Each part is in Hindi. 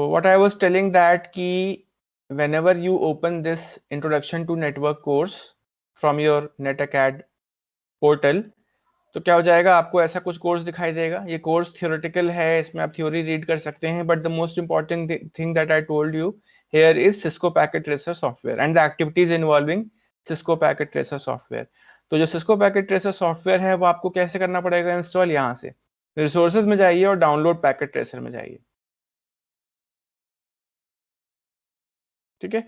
what I was telling that कि whenever you open this introduction to network course from your NetAcad portal, तो क्या हो जाएगा, आपको ऐसा कुछ कोर्स दिखाई देगा. ये कोर्स थियोरेटिकल है, इसमें आप थ्योरी रीड कर सकते हैं, but the most important thing that I told you here is Cisco packet tracer software and the activities involving Cisco packet tracer software. तो जो सिस्को पैकेट ट्रेसर सॉफ्टवेयर है वो आपको कैसे करना पड़ेगा इंस्टॉल, यहाँ से रिसोर्सेज में जाइए और डाउनलोड पैकेट ट्रेसर में जाइए. ठीक है,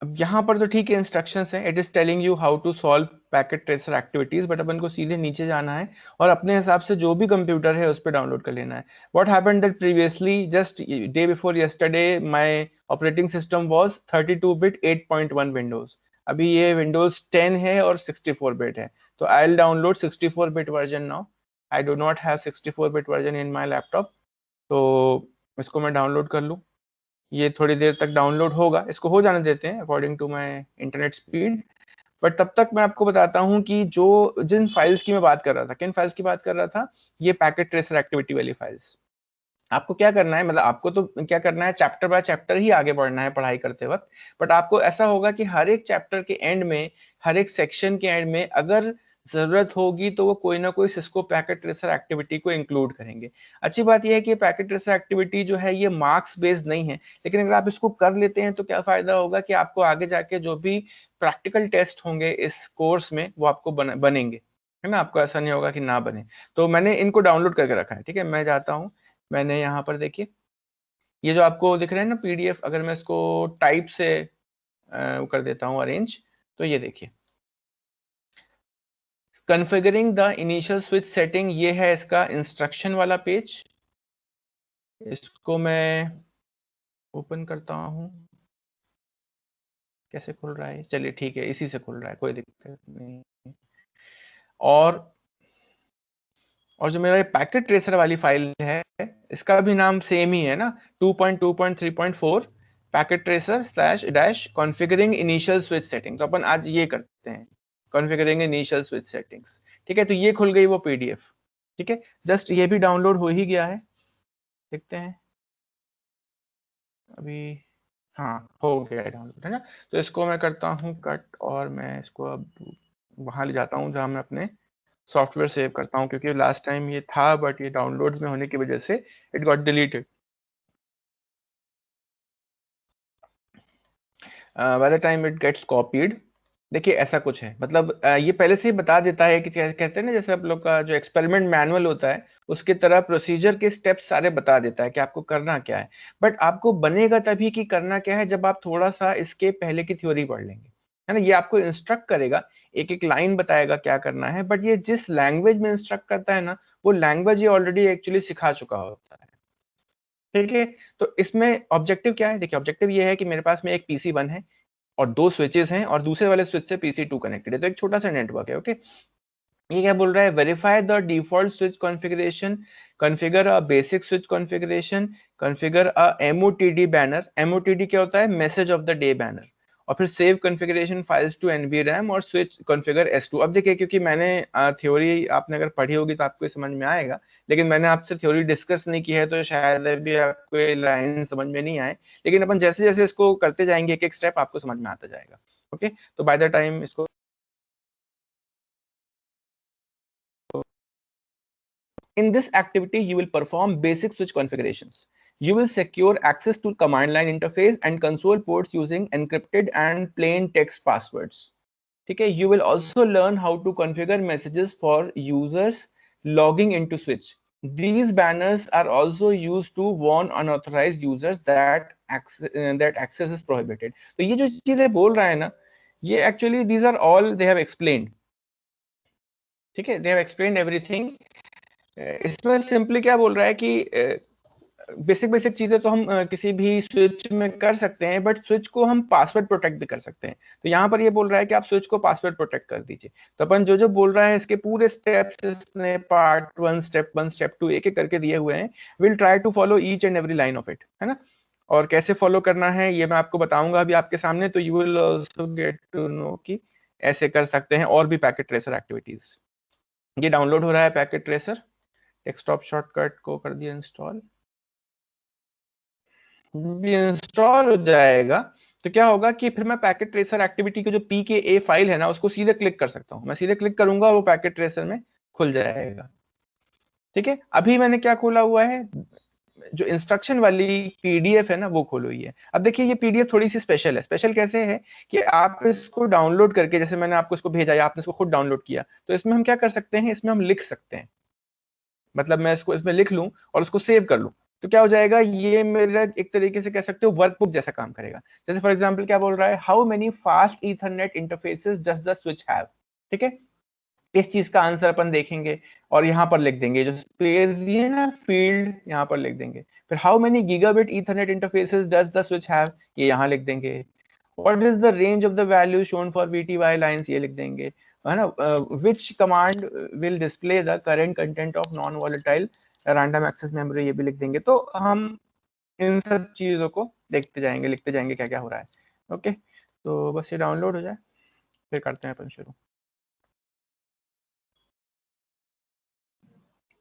अब यहाँ पर तो ठीक है इंस्ट्रक्शंस हैं, it is telling you how to solve packet tracer activities, but अपन को सीधे नीचे जाना है और अपने हिसाब से जो भी कंप्यूटर है उस पर डाउनलोड कर लेना है. What happened that previously just day before yesterday my operating system was 32-bit 8.1 Windows. अभी ये विंडोज 10 है और 64 बिट है, तो I will download 64 bit version now. I do not have 64 bit version in my laptop, तो इसको मैं डाउनलोड कर लूँ. ये थोड़ी देर तक डाउनलोड होगा, इसको हो जाने देते हैं according to my internet speed. But तब तक मैं आपको बताता हूँ कि जो जिन फाइल्स की मैं बात कर रहा था, किन फाइल्स की बात कर रहा था, ये पैकेट ट्रेसर एक्टिविटी वाली फाइल्स. आपको क्या करना है, मतलब आपको तो क्या करना है, चैप्टर बाय चैप्टर ही आगे बढ़ना है पढ़ाई करते वक्त. बट आपको ऐसा होगा कि हर एक चैप्टर के एंड में, हर एक सेक्शन के एंड में अगर जरूरत होगी तो वो कोई ना कोई सिस्को पैकेट ट्रेसर एक्टिविटी को इंक्लूड करेंगे. अच्छी बात यह है कि पैकेट ट्रेसर एक्टिविटी जो है ये मार्क्स बेस्ड नहीं है, लेकिन अगर आप इसको कर लेते हैं तो क्या फायदा होगा कि आपको आगे जाके जो भी प्रैक्टिकल टेस्ट होंगे इस कोर्स में वो आपको बनेंगे, है ना. आपको ऐसा नहीं होगा कि ना बने. तो मैंने इनको डाउनलोड करके रखा है. ठीक है, मैं जाता हूँ, मैंने यहाँ पर देखिए ये जो आपको दिख रहे हैं ना पीडीएफ, अगर मैं इसको टाइप से कर देता हूँ अरेंज, तो ये देखिए configuring the initial switch setting, ये है इसका इंस्ट्रक्शन वाला पेज. इसको मैं ओपन करता हूँ, कैसे खुल रहा है, चलिए ठीक है इसी से खुल रहा है, कोई दिक्कत नहीं. और जो मेरा पैकेट ट्रेसर वाली फाइल है इसका भी नाम सेम ही है ना, 2.2.3.4 packet tracer slash dash configuring initial switch setting. तो अपन आज ये करते हैं, कॉन्फ़िगरिंग इनिशियल स्विच सेटिंग्स. ठीक है, तो ये खुल गई वो पीडीएफ. ठीक है, जस्ट ये भी डाउनलोड हो ही गया है, देखते हैं अभी. हाँ हो गया है डाउनलोड, है ना. तो इसको मैं करता हूँ कट और मैं इसको अब वहां ले जाता हूँ जहाँ मैं अपने सॉफ्टवेयर सेव करता हूँ, क्योंकि लास्ट टाइम ये था बट ये डाउनलोड में होने की वजह से it got deleted. By the time it gets copied. देखिए ऐसा कुछ है, मतलब ये पहले से ही बता देता है कि कहते हैं ना, जैसे आप लोग का जो एक्सपेरिमेंट मैनुअल होता है उसकी तरह प्रोसीजर के स्टेप्स सारे बता देता है कि आपको करना क्या है. बट आपको बनेगा तभी कि करना क्या है जब आप थोड़ा सा इसके पहले की थ्योरी पढ़ लेंगे, है ना. ये आपको इंस्ट्रक्ट करेगा, एक एक लाइन बताएगा क्या करना है, बट ये जिस लैंग्वेज में इंस्ट्रक्ट करता है ना, वो लैंग्वेज ये ऑलरेडी एक्चुअली सिखा चुका होता है. ठीक है, तो इसमें ऑब्जेक्टिव क्या है, देखिए ऑब्जेक्टिव ये है कि मेरे पास में एक PC1 है और दो स्विचेस हैं और दूसरे वाले स्विच से PC2 कनेक्टेड है, तो एक छोटा सा नेटवर्क है. ओके, ये क्या बोल रहा है, verify the default switch configuration, configure a basic switch configuration, configure a MOTD banner. MOTD क्या होता है, message of the day banner. और फिर save configuration files to NVRAM और स्विच कॉन्फ़िगर S2. अब देखिए क्योंकि मैंने थ्योरी आपने अगर पढ़ी होगी तो आपको समझ में आएगा, लेकिन मैंने आपसे थ्योरी डिस्कस नहीं की है तो शायद अभी आपको ये लाइन समझ में नहीं आए, लेकिन अपन जैसे जैसे इसको करते जाएंगे एक एक स्टेप आपको समझ में आता जाएगा. ओके, तो बाय द टाइम इसको, in this activity, you will perform basic switch configurations. You will secure access to command line interface and console ports using encrypted and plain text passwords. Okay, you will also learn how to configure messages for users logging into Switch. These banners are also used to warn unauthorized users that access is prohibited. तो ये जो चीजें बोल रहा है ना, ये actually these are all they have explained. ठीक है, they have explained everything. इसमें सिंपली क्या बोल रहा है कि बेसिक बेसिक चीजें तो हम किसी भी स्विच में कर सकते हैं, बट स्विच को हम पासवर्ड प्रोटेक्ट भी कर सकते हैं. तो यहाँ पर ये बोल रहा है कि आप स्विच को पासवर्ड प्रोटेक्ट कर दीजिए. तो अपन जो जो बोल रहा है इसके पूरे स्टेप्स इसने पार्ट 1 स्टेप 1 स्टेप 2 एक एक करके दिए हुए हैं. Will try to follow each and every line of it, है ना. और कैसे फॉलो करना है ये मैं आपको बताऊंगा अभी आपके सामने, तो you will also get to know कि ऐसे कर सकते हैं और भी पैकेट ट्रेसर एक्टिविटीज. ये डाउनलोड हो रहा है पैकेट ट्रेसर, डेस्कटॉप शॉर्टकट को कर दिया इंस्टॉल. इंस्टॉल हो जाएगा तो क्या होगा कि फिर मैं पैकेट ट्रेसर एक्टिविटी की जो PKA फाइल है ना उसको सीधे क्लिक कर सकता हूँ। मैं सीधे क्लिक करूंगा वो पैकेट ट्रेसर में खुल जाएगा। ठीक है, अभी मैंने क्या खोला हुआ है, जो इंस्ट्रक्शन वाली PDF है ना वो खोली हुई है। अब देखिए ये PDF थोड़ी सी स्पेशल है। स्पेशल कैसे है कि आप इसको डाउनलोड करके, जैसे मैंने आपको इसको भेजा या आपने इसको खुद डाउनलोड किया, तो इसमें हम क्या कर सकते हैं, इसमें हम लिख सकते हैं। मतलब मैं इसको इसमें लिख लूं और उसको सेव कर लूं, तो क्या हो जाएगा, ये मेरा एक तरीके से कह सकते हो वर्कबुक जैसा काम करेगा। जैसे फॉर एग्जांपल क्या बोल रहा है, how many fast Ethernet interfaces does the switch have. ठीक है, इस चीज का आंसर अपन देखेंगे और यहाँ पर लिख देंगे, जो स्पेस दिए ना फील्ड यहाँ पर लिख देंगे। फिर how many gigabit ethernet interfaces does the switch have, ये यहाँ लिख देंगे। What is the range of the value shown for VTY lines, ये लिख देंगे, है ना। Which command will display the current content of non volatile random access memory, ये भी लिख देंगे। तो हम इन सब चीजों को देखते जाएंगे, लिखते जाएंगे क्या क्या हो रहा है। ओके, तो बस ये डाउनलोड हो जाए फिर करते हैं अपन शुरू।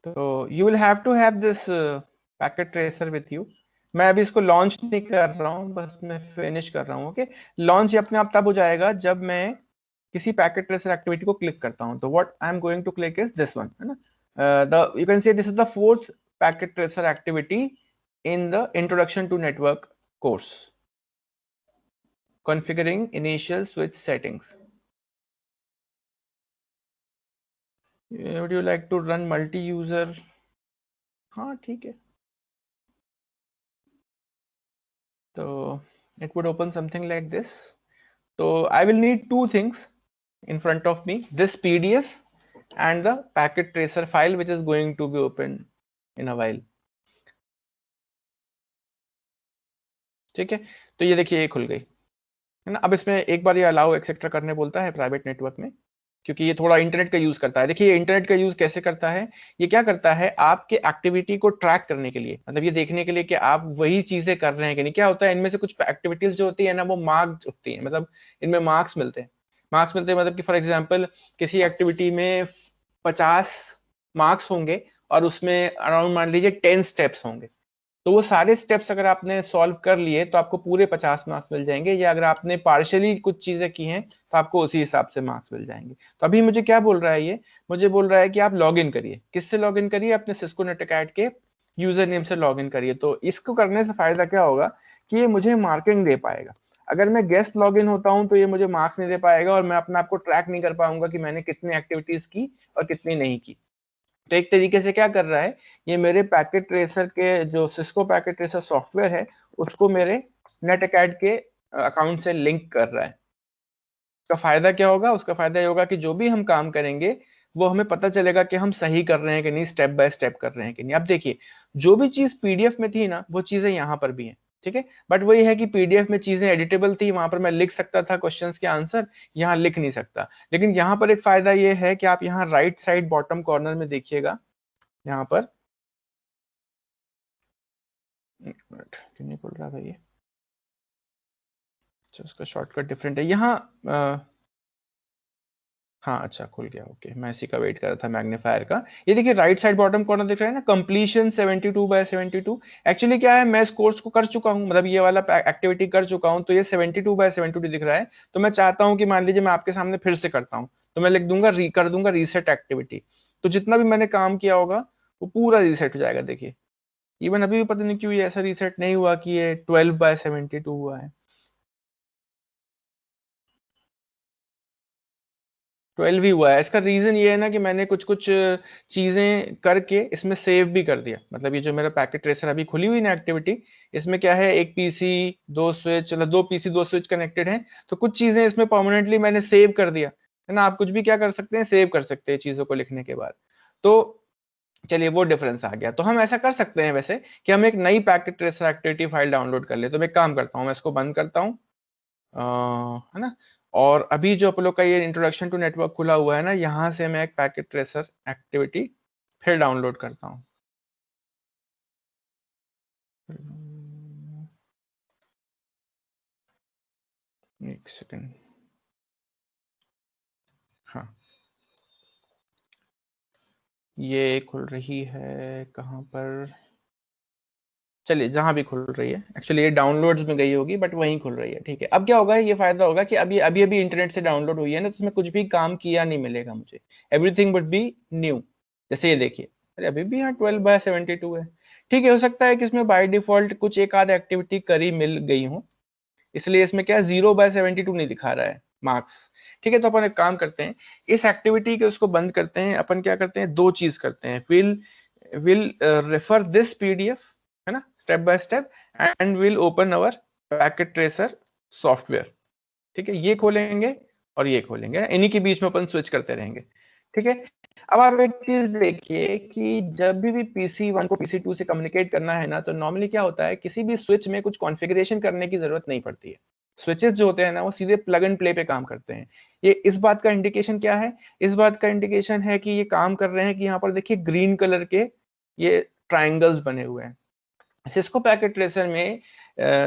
तो you will have to have this packet tracer with you. मैं अभी इसको लॉन्च नहीं कर रहा हूँ, बस मैं फिनिश कर रहा हूँ। ओके, लॉन्च अपने आप तब हो जाएगा जब मैं किसी पैकेट ट्रेसर एक्टिविटी को क्लिक करता हूँ। तो what I am going to click is this one, है ना। The you can see this is the fourth packet tracer activity in the introduction to network course, configuring initial switch settings. Would you like to run multi-user? हाँ ठीक है, तो it would open something like this. So I will need two things in front of me, this PDF and the packet tracer file which is going to be open in a while. ठीक है, तो ये देखिए ये खुल गई, है ना। अब इसमें एक बार ये अलाउ एक्सेट्रा करने बोलता है प्राइवेट नेटवर्क में, क्योंकि ये थोड़ा इंटरनेट का यूज करता है। देखिए ये इंटरनेट का यूज कैसे करता है, ये क्या करता है आपके एक्टिविटी को ट्रैक करने के लिए, मतलब ये देखने के लिए कि आप वही चीजें कर रहे हैं कि नहीं। क्या होता है, इनमें से कुछ एक्टिविटीज जो होती है ना वो मार्क्स होती है, मतलब इनमें मार्क्स मिलते हैं। मार्क्स मिलते हैं मतलब कि फॉर एग्जाम्पल किसी एक्टिविटी में 50 मार्क्स होंगे और उसमें अराउंड मान लीजिए 10 स्टेप्स होंगे। तो वो सारे स्टेप्स अगर आपने सॉल्व कर लिए तो आपको पूरे 50 मार्क्स मिल जाएंगे, या अगर आपने पार्शियली कुछ चीजें की हैं तो आपको उसी हिसाब से मार्क्स मिल जाएंगे। तो अभी मुझे क्या बोल रहा है, ये मुझे बोल रहा है कि आप लॉग इन करिए। किससे लॉग इन करिए, अपने सिस्को नेटअकैड के यूजर नेम से लॉग इन करिए। तो इसको करने से फायदा क्या होगा कि ये मुझे मार्किंग दे पाएगा। अगर मैं गेस्ट लॉग इन होता हूँ तो ये मुझे मार्क्स नहीं दे पाएगा और मैं अपने आप को ट्रैक नहीं कर पाऊंगा कि मैंने कितनी एक्टिविटीज की और कितनी नहीं की। तो एक तरीके से क्या कर रहा है, ये मेरे पैकेट ट्रेसर के जो सिस्को पैकेट ट्रेसर सॉफ्टवेयर है उसको मेरे नेटअकैड के अकाउंट से लिंक कर रहा है। उसका फायदा क्या होगा, उसका फायदा ये होगा कि जो भी हम काम करेंगे वो हमें पता चलेगा कि हम सही कर रहे हैं कि नहीं, स्टेप बाय स्टेप कर रहे हैं कि नहीं। अब देखिए जो भी चीज PDF में थी ना वो चीजें यहाँ पर भी हैं। ठीक है, बट वही है कि PDF में चीजें एडिटेबल थी, वहां पर मैं लिख सकता था क्वेश्चंस के आंसर, यहाँ लिख नहीं सकता। लेकिन यहाँ पर एक फायदा ये है कि आप यहाँ राइट साइड बॉटम कॉर्नर में देखिएगा, यहाँ पर एक मिनट क्यों नहीं खुल रहा भाई ये, अच्छा उसका शॉर्टकट डिफरेंट है यहाँ। हाँ अच्छा खुल गया, ओके। मैं इसी का वेट कर रहा था मैग्नीफायर का। ये देखिए राइट साइड बॉटम कॉर्नर दिख रहा है ना, कंप्लीशन 72/72। एक्चुअली क्या है, मैं इस कोर्स को कर चुका हूँ, मतलब ये वाला एक्टिविटी कर चुका हूँ, तो ये 72/72 दिख रहा है। तो मैं चाहता हूँ कि मान लीजिए मैं आपके सामने फिर से करता हूँ, तो मैं लिख दूंगा कर दूंगा रीसेट एक्टिविटी। तो जितना भी मैंने काम किया होगा वो पूरा रीसेट हो जाएगा। देखिए इवन अभी भी पता नहीं क्यों ये ऐसा रीसेट नहीं हुआ कि ये 12/72 हुआ है। 12 ही हुआ है। इसका रीजन ये है ना कि मैंने कुछ कुछ चीजें करके इसमें सेव भी कर दिया। मतलब ये जो मेरा पैकेट ट्रेसर अभी खुली हुई ना एक्टिविटी, इसमें क्या है, एक PC दो स्विच, मतलब 2 PC 2 स्विच कनेक्टेड हैं, तो कुछ चीजें इसमें परमानेंटली मैंने सेव कर दिया, है ना। आप कुछ भी क्या कर सकते हैं, सेव कर सकते हैं चीजों को लिखने के बाद। तो चलिए वो डिफरेंस आ गया। तो हम ऐसा कर सकते हैं वैसे कि हम एक नई packet tracer activity file download कर ले। तो मैं एक काम करता हूँ, मैं इसको बंद करता हूँ, है ना। और अभी जो आप लोग का ये इंट्रोडक्शन टू नेटवर्क खुला हुआ है ना, यहाँ से मैं एक पैकेट ट्रेसर एक्टिविटी फिर डाउनलोड करता हूँ। एक सेकेंड, हाँ ये खुल रही है कहाँ पर, चलिए जहां भी खुल रही है, एक्चुअली ये डाउनलोड्स में गई होगी बट वहीं खुल रही है, ठीक है। अब क्या होगा, ये फायदा होगा कि अभी अभी अभी इंटरनेट से डाउनलोड हुई है ना, तो उसमें कुछ भी काम किया नहीं मिलेगा मुझे, एवरीथिंग वुड बी न्यू। जैसे ये देखिए, अरे अभी भी यहाँ 12/72 है। ठीक है, हो सकता है कि इसमें बाय डिफॉल्ट कुछ एक आध एक्टिविटी करी मिल गई हो, इसलिए इसमें क्या 0/72 नहीं दिखा रहा है मार्क्स। ठीक है, तो अपन एक काम करते हैं, इस एक्टिविटी के उसको बंद करते हैं। अपन क्या करते हैं, दो चीज करते हैं, विल रेफर दिस पीडीएफ, है ना, step by step, and will open our packet tracer software. ठीक है, ये खोलेंगे और ये खोलेंगे, इन्हीं के बीच में अपन स्विच करते रहेंगे। ठीक है, अब आप एक चीज देखिए कि जब भी PC1 को PC2 से कम्युनिकेट करना है ना, तो नॉर्मली क्या होता है, किसी भी स्विच में कुछ कॉन्फ़िगरेशन करने की जरूरत नहीं पड़ती है। स्विचेस जो होते हैं ना, वो सीधे प्लग एंड प्ले पे काम करते हैं। ये इस बात का इंडिकेशन क्या है, इस बात का इंडिकेशन है कि ये काम कर रहे हैं कि यहाँ पर देखिए ग्रीन कलर के ये ट्राइंगल्स बने हुए हैं। सिस्को पैकेट ट्रेसर में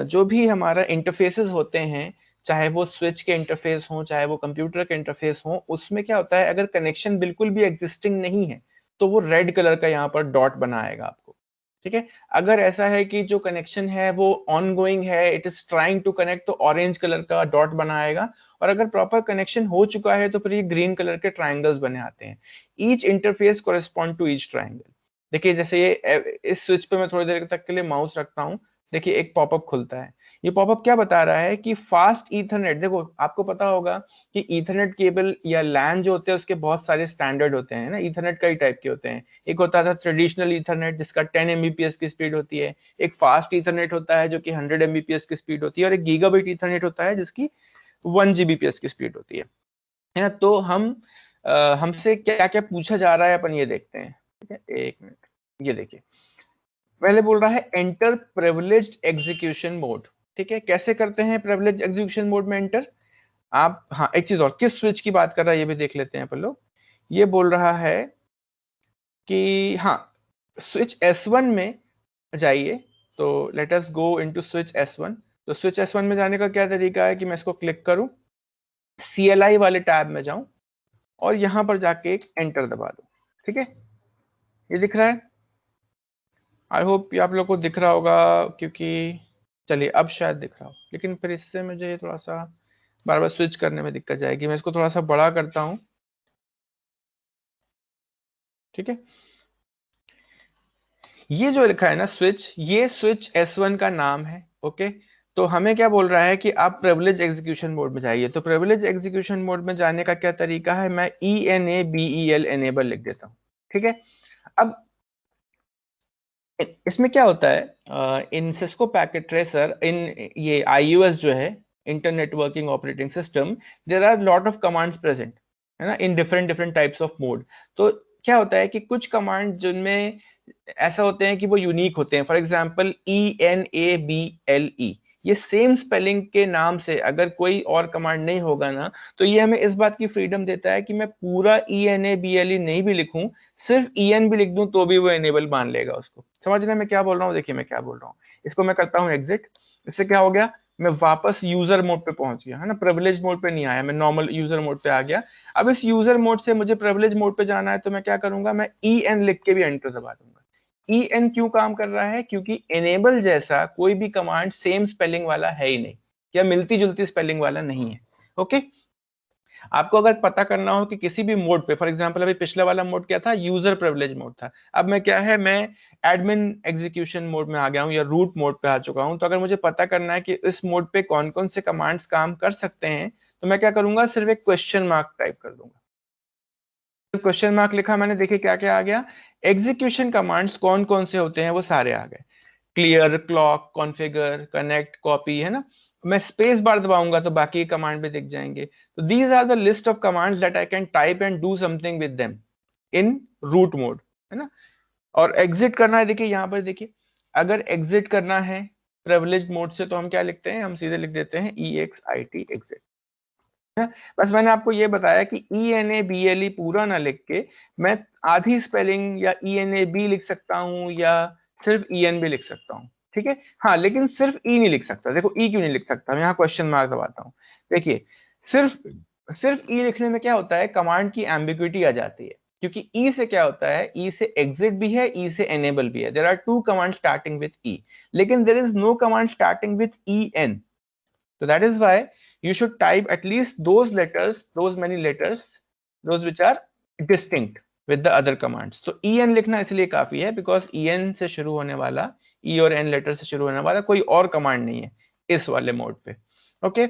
जो भी हमारा इंटरफेसेस होते हैं, चाहे वो स्विच के इंटरफेस हो, चाहे वो कंप्यूटर के इंटरफेस हो, उसमें क्या होता है, अगर कनेक्शन बिल्कुल भी एग्जिस्टिंग नहीं है तो वो रेड कलर का यहाँ पर डॉट बनाएगा आपको। ठीक है, अगर ऐसा है कि जो कनेक्शन है वो ऑन गोइंग है, it is trying to connect, तो ऑरेंज कलर का डॉट बनाएगा। और अगर प्रॉपर कनेक्शन हो चुका है तो फिर ये ग्रीन कलर के ट्राइंगल्स बने आते हैं। Each interface correspond to each triangle. देखिए जैसे ये इस स्विच पे मैं थोड़ी देर तक के लिए माउस रखता हूँ, देखिए एक पॉपअप खुलता है। ये पॉपअप क्या बता रहा है कि फास्ट ईथरनेट, देखो आपको पता होगा कि ईथरनेट केबल या लैन जो होते हैं उसके बहुत सारे स्टैंडर्ड होते हैं ना, ईथरनेट कई टाइप के होते हैं। एक होता था ट्रेडिशनल ईथरनेट जिसका 10 Mbps की स्पीड होती है, एक फास्ट ईथरनेट होता है जो कि 100 Mbps की स्पीड होती है, और एक गीगाबिट ईथरनेट होता है जिसकी 1 Gbps की स्पीड होती है ना। तो हमसे क्या क्या पूछा जा रहा है अपन ये देखते हैं। ठीक है, एक मिनट, ये देखिए पहले बोल रहा है एंटर प्रिविलेज्ड एग्जीक्यूशन मोड। ठीक है, कैसे करते हैं प्रिविलेज्ड एग्जीक्यूशन मोड में एंटर आप। हाँ, एक चीज और, किस स्विच की बात कर रहा है ये भी देख लेते हैं अपन लोग। ये बोल रहा है कि हाँ, स्विच S1 में जाइए। तो let us go into switch S1। तो स्विच S1 में जाने का क्या तरीका है कि मैं इसको क्लिक करूं, CLI वाले टैब में जाऊं और यहां पर जाके एक एंटर दबा दूं। ठीक है, ये दिख रहा है, आई होप ये आप लोग को दिख रहा होगा, क्योंकि चलिए अब शायद दिख रहा हो, लेकिन फिर इससे मुझे थोड़ा सा बार बार स्विच करने में दिक्कत जाएगी। मैं इसको थोड़ा सा बड़ा करता हूं। ठीक है, ये जो लिखा है ना स्विच, ये स्विच S1 का नाम है। ओके, तो हमें क्या बोल रहा है कि आप प्रिविलेज एग्जीक्यूशन मोड में जाइए। तो प्रिविलेज एग्जीक्यूशन मोड में जाने का क्या तरीका है, मैं ENABEL एनेबल लिख देता हूँ। ठीक है, अब इसमें क्या होता है, in Cisco packet tracer, in ये IUS जो है, internetworking operating system, there are lot of commands present, है ना, in different different types of mode. तो क्या होता है कि कुछ कमांड जिनमें ऐसा होते हैं कि वो यूनिक होते हैं। फॉर एग्जांपल ENABLE, ये सेम स्पेलिंग के नाम से अगर कोई और कमांड नहीं होगा ना, तो ये हमें इस बात की फ्रीडम देता है कि मैं पूरा ENABLE नहीं भी लिखूं, सिर्फ EN भी लिख दूं तो भी वो एनेबल मान लेगा उसको। समझ रहे हैं मैं क्या बोल रहा हूँ, देखिए मैं क्या बोल रहा हूँ। इसको मैं करता हूँ एग्जिट, इससे क्या हो गया, मैं वापस यूजर मोड पे पहुंच गया, है ना, प्रिविलेज मोड पे नहीं आया, मैं नॉर्मल यूजर मोड पे आ गया। अब इस यूजर मोड से मुझे प्रिविलेज मोड पे जाना है, तो मैं क्या करूंगा, मैं EN लिख के भी एंटर दबा दूंगा। EN क्यों काम कर रहा है, क्योंकि एनेबल जैसा कोई भी कमांड सेम स्पेलिंग वाला है ही नहीं, या मिलती जुलती स्पेलिंग वाला नहीं है। ओके, आपको अगर पता करना हो कि किसी भी मोड पे, फॉर एग्जांपल अभी पिछला वाला मोड क्या था, यूजर प्रिविलेज मोड था, अब मैं क्या है, मैं एडमिन एग्जीक्यूशन मोड में आ गया हूं या रूट मोड पे आ चुका हूं। तो अगर मुझे पता करना है कि इस मोड पे कौन कौन से कमांड्स काम कर सकते हैं, तो मैं क्या करूंगा, सिर्फ एक क्वेश्चन मार्क टाइप कर दूंगा। क्वेश्चन मार्क लिखा मैंने, देखिए क्या क्या आ गया, एग्जीक्यूशन कमांड्स कौन कौन से होते हैं वो सारे आ गए, clear, clock, configure, connect, copy, है ना। मैं स्पेस बार दबाऊंगा तो बाकी कमांड भी दिख जाएंगे। तो these are the list of commands that I can type and do something with them in root mode, है ना। और एग्जिट करना है, देखिए यहाँ पर देखिए, अगर एग्जिट करना है प्रिविलेज्ड मोड से तो हम क्या लिखते हैं, हम सीधे लिख देते हैं EXIT एग्जिट। बस मैंने आपको ये बताया कि ENABLE पूरा ना लिख के मैं आधी स्पेलिंग या ENAB लिख सकता हूँ, या सिर्फ EN भी लिख सकता हूँ। ठीक है, हाँ, लेकिन सिर्फ E नहीं लिख सकता। देखो E क्यों नहीं लिख सकता, मैं यहाँ क्वेश्चन मार्क दबाता हूँ। देखिए सिर्फ सिर्फ E लिखने में क्या होता है, कमांड की एम्बिग्युइटी आ जाती है। क्योंकि ई से क्या होता है, ई से एग्जिट भी है, ई से एनेबल भी है, there are two command starting with E, लेकिन there is no command starting with E N. So that is why you should type at least those letters, those many letters, those which are distinct with the other commands. तो en लिखना इसलिए काफी है because en से शुरू होने वाला, e और n लेटर से शुरू होने वाला कोई और कमांड नहीं है इस वाले मोड पे. ओके,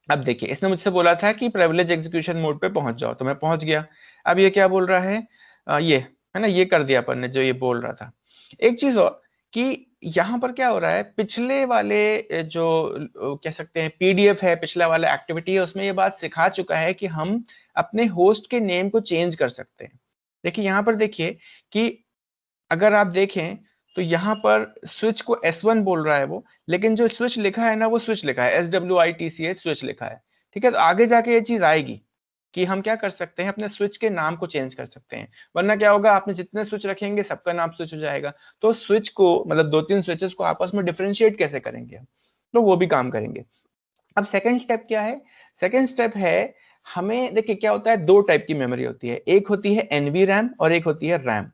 अब देखिए इसने मुझसे बोला था कि प्रिविलेज एग्जीक्यूशन मोड पे पहुंच जाओ, तो मैं पहुंच गया. अब ये क्या बोल रहा है, ये है ना, ये कर दिया अपन ने जो ये बोल रहा था. एक चीज और कि यहाँ पर क्या हो रहा है, पिछले वाले जो कह सकते हैं पीडीएफ है, पिछला वाला एक्टिविटी है, उसमें ये बात सिखा चुका है कि हम अपने होस्ट के नेम को चेंज कर सकते हैं. देखिए यहाँ पर देखिए कि अगर आप देखें तो यहाँ पर स्विच को S1 बोल रहा है वो, लेकिन जो स्विच लिखा है ना वो स्विच लिखा है, SWITCH स्विच लिखा है. ठीक है, तो आगे जाके ये चीज आएगी कि हम क्या कर सकते हैं, अपने स्विच के नाम को चेंज कर सकते हैं. वरना क्या होगा, आपने जितने स्विच रखेंगे सबका नाम स्विच हो जाएगा. तो स्विच को मतलब 2-3 स्विचेस को आपस में डिफरेंशिएट कैसे करेंगे, तो वो भी काम करेंगे. अब सेकंड स्टेप क्या है, सेकंड स्टेप है हमें, देखिए क्या होता है, दो टाइप की मेमोरी होती है, एक होती है एनवी रैम और एक होती है रैम.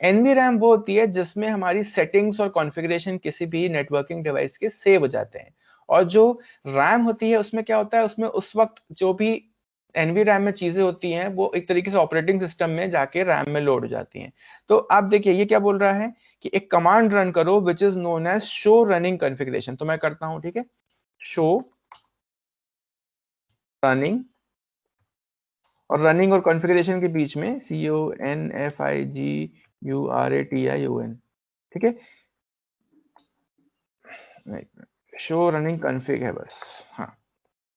एनवी रैम वो होती है जिसमें हमारी सेटिंग्स और कॉन्फ़िगरेशन किसी भी नेटवर्किंग डिवाइस के सेव हो जाते हैं. और जो रैम होती है उसमें क्या होता है, उसमें उस वक्त जो भी एनवी रैम में चीजें होती हैं वो एक तरीके से ऑपरेटिंग सिस्टम में जाके रैम में लोड हो जाती हैं. तो आप देखिए ये क्या बोल रहा है कि एक कमांड रन करो which is known as show running configuration. तो मैं करता हूं, ठीक है, शो रनिंग, और रनिंग और कॉन्फ़िगरेशन के बीच में CONFIGURATION. ठीक है, शो रनिंग कॉन्फ़िग है बस. हाँ,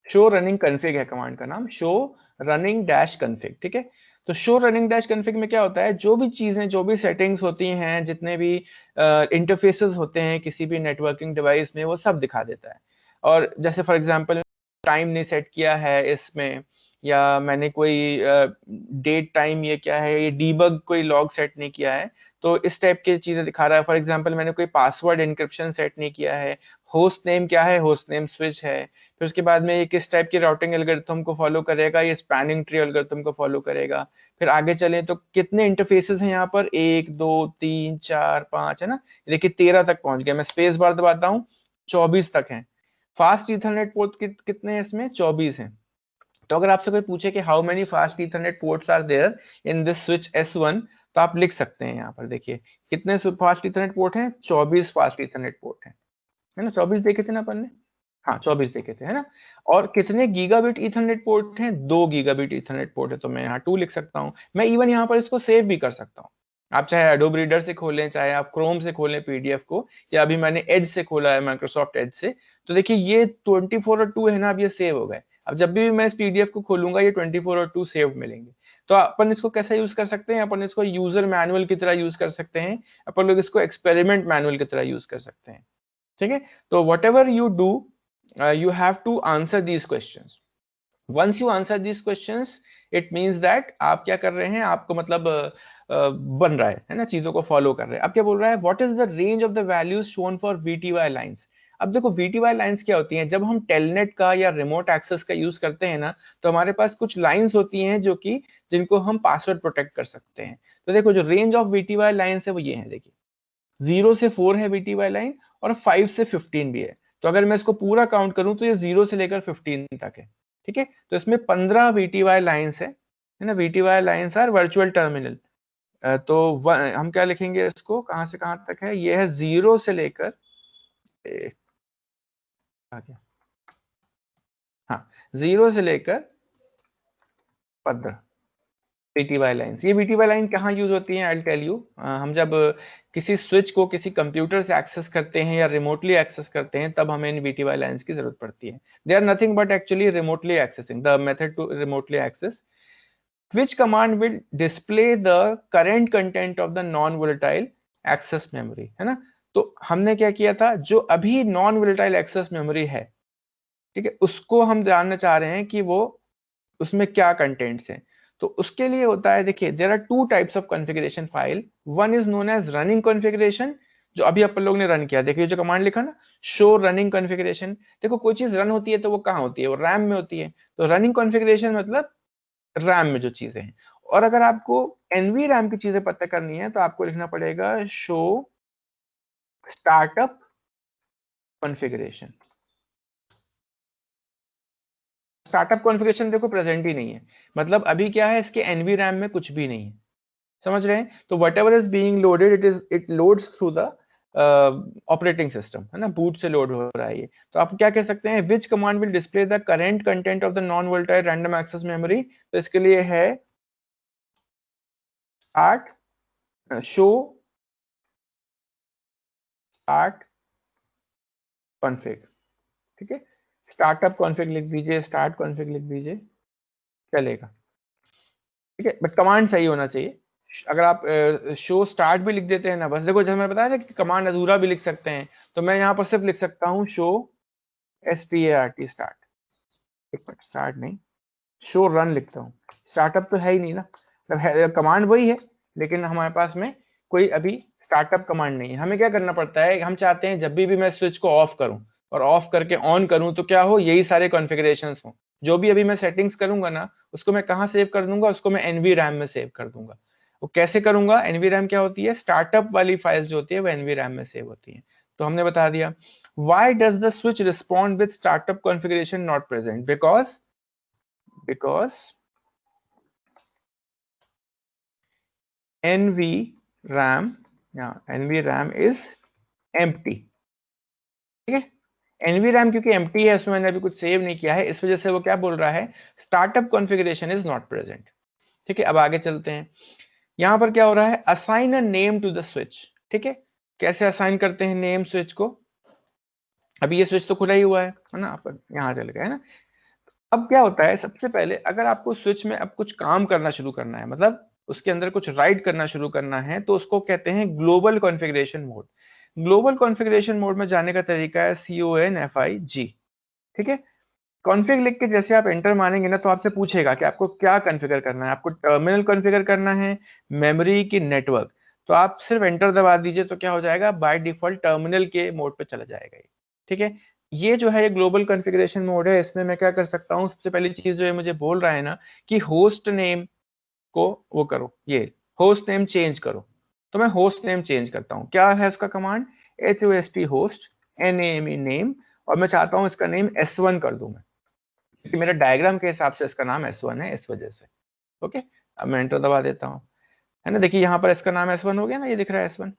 शो रनिंग कॉन्फ़िग है कमांड का नाम, शो रनिंग डैश कॉन्फ़िग. ठीक है, तो शो रनिंग डैश कॉन्फ़िग में क्या होता है, जो भी चीजें, जो भी सेटिंग्स होती हैं, जितने भी इंटरफेसेस होते हैं किसी भी नेटवर्किंग डिवाइस में, वो सब दिखा देता है. और जैसे फॉर एग्जांपल टाइम नहीं सेट किया है इसमें, या मैंने कोई डेट टाइम, ये क्या है, ये डीबग कोई लॉग सेट नहीं किया है, तो इस टाइप की चीजें दिखा रहा है. फॉर एग्जांपल मैंने कोई पासवर्ड एन्क्रिप्शन सेट नहीं किया है, होस्ट नेम क्या है, होस्ट नेम स्विच है, फिर उसके बाद में ये किस टाइप की राउटिंग एल्गोरिथम को फॉलो करेगा, ये स्पैनिंग ट्री एल्गोरिथम को फॉलो करेगा. फिर आगे चलें तो कितने इंटरफेसेस हैं यहाँ पर, 1 2 3 4 5, है ना, देखिए 13 तक पहुंच गया. मैं स्पेस बार दबाता हूँ, 24 तक है. फास्ट ईथरनेट पोर्ट कितने हैं इसमें, 24 हैं. तो अगर आपसे कोई पूछे कि how many fast ethernet ports are there in this switch S1, तो आप लिख सकते हैं यहाँ पर, देखिए कितने फास्ट ईथरनेट पोर्ट हैं, 24 फास्ट ईथरनेट पोर्ट हैं, है ना, 24 देखे थे ना अपन ने, हाँ 24 देखे थे, है ना. और कितने गीगाबिट ईथरनेट पोर्ट हैं, 2 गीगाबिट ईथरनेट पोर्ट है, तो मैं यहाँ 2 लिख सकता हूँ. मैं इवन यहाँ पर इसको सेव भी कर सकता हूँ. आप चाहे एडोब रीडर से खोलें, चाहे आप क्रोम से खोलें पीडीएफ को, या अभी मैंने एज से खोला है, माइक्रोसॉफ्ट एज से, तो देखिए ये 24 और 2 है ना, अब ये सेव हो गए. अब जब भी मैं इस पीडीएफ को खोलूंगा ये 24 और 2 सेव मिलेंगे. तो अपन इसको कैसे यूज कर सकते हैं, अपन इसको यूजर मैनुअल की तरह यूज कर सकते हैं, अपन लोग इसको एक्सपेरिमेंट मैनुअल की तरह यूज कर सकते हैं. ठीक है, तो what ever you do, you have to answer these questions. Once you answer these questions, it means that आप क्या कर रहे हैं, आपको मतलब बन रहा है ना, चीजों को फॉलो कर रहे हैं. अब क्या बोल रहा है, what is the range of the values shown for VTY lines. अब देखो VTY लाइंस क्या होती हैं, जब हम टेलनेट का या रिमोट एक्सेस का यूज करते हैं ना, तो हमारे पास कुछ लाइंस होती हैं जो कि जिनको हम पासवर्ड प्रोटेक्ट कर सकते हैं. तो देखो जो रेंज ऑफ VTY लाइंस है वो ये है, देखिए 0 से 4 है VTY लाइन, और 5 से 15 भी है. तो अगर मैं इसको पूरा काउंट करूं तो ये 0 से लेकर 15 तक है. ठीक है, तो इसमें 15 VTY लाइंस है ना. VTY lines are virtual terminal. तो हम क्या लिखेंगे इसको, कहां से कहां तक है, ये है 0 से लेकर हाँ 0 से लेकर 15 VTY लाइंस. ये VTY लाइन कहाँ यूज होती है, आई टेल यू. हम जब किसी स्विच को किसी कंप्यूटर से एक्सेस करते हैं या रिमोटली एक्सेस करते हैं, तब हमें इन VTY लाइंस की जरूरत पड़ती है. They are nothing but actually remotely accessing, the method to remotely access which command will display the current content of the non volatile access memory, है ना. तो हमने क्या किया था, जो अभी नॉन वोलेटाइल एक्सेस मेमोरी है, ठीक है, उसको हम जानना चाह रहे हैं कि वो उसमें क्या कंटेंट्स हैं. तो उसके लिए होता है, देखिए there are two types of configuration file. One is known as running configuration, जो अभी अपन लोग ने रन किया, देखिए जो कमांड लिखा ना, शो रनिंग कॉन्फ़िगरेशन. देखो कोई चीज रन होती है तो वो कहाँ होती है, वो रैम में होती है. तो रनिंग कॉन्फ़िगरेशन मतलब रैम में जो चीजें हैं. और अगर आपको NVRAM की चीजें पता करनी है तो आपको लिखना पड़ेगा show startup configuration. Startup configuration देखो प्रेजेंट ही नहीं है, मतलब अभी क्या है, इसके NVRAM में कुछ भी नहीं है, समझ रहे हैं? तो what ever is being loaded it loads through the operating system, है ना, बूट से लोड हो रहा है ये। तो आप क्या कह सकते हैं, which command will display the current content of the non volatile random access memory. तो इसके लिए है शो स्टार्ट कॉन्फ़िग, ठीक है, स्टार्टअप कॉन्फ़िग लिख दीजिए, स्टार्ट कॉन्फ़िग लिख दीजिए, चलेगा, ठीक है, बट कमांड सही होना चाहिए। अगर आप शो स्टार्ट भी लिख देते हैं ना, बस देखो जैसे मैं बताया था कि कमांड अधूरा भी लिख सकते हैं, तो मैं यहाँ पर सिर्फ लिख सकता हूँ शो START स्टार्ट, एक मिनट, स्टार्ट नहीं, शो रन लिखता हूँ, स्टार्टअप तो है ही नहीं ना, मतलब कमांड वही है लेकिन हमारे पास में कोई अभी स्टार्टअप कमांड नहीं है। हमें क्या करना पड़ता है, हम चाहते हैं जब भी मैं स्विच को ऑफ करूं और ऑफ करके ऑन करूं तो क्या हो, यही सारे कॉन्फ़िगरेशंस हो, जो भी अभी मैं सेटिंग्स करूंगा ना उसको मैं कहां सेव कर दूंगा, उसको मैं NVRAM में सेव कर दूंगा। वो कैसे करूंगा, NVRAM क्या होती है, स्टार्टअप वाली फाइल्स जो होती है वो NVRAM में सेव होती है। तो हमने बता दिया why does the switch respond with startup configuration not present, because NVRAM, NVRAM is empty, ठीक है, NVRAM क्योंकि empty है, उसमें मैंने अभी कुछ सेव नहीं किया है, इस वजह से वो क्या बोल रहा है, startup configuration is not present. ठीक है, अब आगे चलते हैं, यहां पर क्या हो रहा है, assign a name to the switch, ठीक है, कैसे असाइन करते हैं नेम स्विच को, अभी ये स्विच तो खुला ही हुआ है ना, अपन यहां चल गए, है ना। अब क्या होता है, सबसे पहले अगर आपको स्विच में अब कुछ काम करना शुरू करना है, मतलब उसके अंदर कुछ राइट करना शुरू करना है, तो उसको कहते हैं global configuration mode. Global configuration mode में जाने का तरीका है CONFIG, ठीक है। कॉन्फ़िग लिख के जैसे आप एंटर मारेंगे ना तो आपसे पूछेगा कि आपको क्या कॉन्फ़िगर करना है, आपको टर्मिनल कॉन्फ़िगर करना है, मेमोरी की नेटवर्क, तो आप सिर्फ एंटर दबा दीजिए तो क्या हो जाएगा, बाय डिफॉल्ट टर्मिनल के मोड पे चला जाएगा ये, ठीक है। ये जो है ये ग्लोबल कॉन्फ़िगरेशन मोड है, इसमें मैं क्या कर सकता हूँ, सबसे पहली चीज जो है मुझे बोल रहा है ना कि होस्ट नेम को वो करो, ये होस्ट नेम चेंज करो, तो मैं होस्ट नेम चेंज करता हूँ, क्या है इसका command, HOST host NAME name, और मैं चाहता हूँ इसका नेम S1 कर दूं मैं, क्योंकि मेरे डायग्राम के हिसाब से इसका नाम S1 है इस वजह से। ओके, अब मैं एंटर दबा देता हूँ, है ना, देखिए यहाँ पर इसका नाम S1 हो गया ना, ये दिख रहा है S1।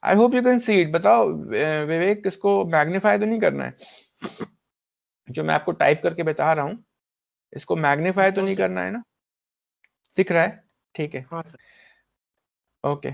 I hope you can see it. बताओ विवेक, इसको मैग्नीफाई तो नहीं करना है, जो मैं आपको टाइप करके बता रहा हूँ इसको मैग्नीफाई तो नहीं करना है ना, दिख रहा है, ठीक है, हाँ सर। ओके।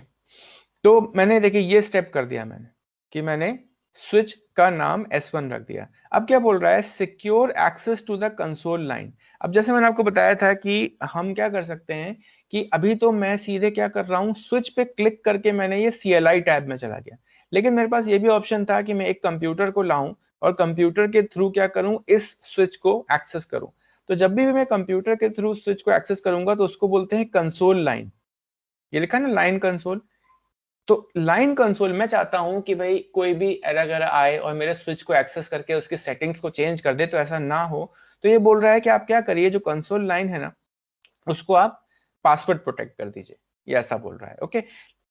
तो मैंने देखिए ये स्टेप कर दिया मैंने, कि मैंने स्विच का नाम S1 रख दिया। अब क्या बोल रहा है, secure access to the console line. अब जैसे मैंने आपको बताया था कि हम क्या कर सकते हैं कि अभी तो मैं सीधे क्या कर रहा हूं, स्विच पे क्लिक करके मैंने ये CLI टैब में चला गया, लेकिन मेरे पास ये भी ऑप्शन था कि मैं एक कंप्यूटर को लाऊं और कंप्यूटर के थ्रू क्या करूं, इस स्विच को एक्सेस करूं। तो जब भी मैं कंप्यूटर के थ्रू स्विच को एक्सेस करूंगा तो उसको बोलते हैं कंसोल लाइन, ये लिखा है ना लाइन कंसोल। तो लाइन कंसोल मैं चाहता हूं कि भाई कोई भी एरर आए और मेरे स्विच को एक्सेस करके उसकी सेटिंग्स को चेंज कर दे, तो ऐसा ना हो। तो ये बोल रहा है कि आप क्या करिए, जो कंसोल लाइन है ना उसको आप पासवर्ड प्रोटेक्ट कर दीजिए, ये ऐसा बोल रहा है। ओके,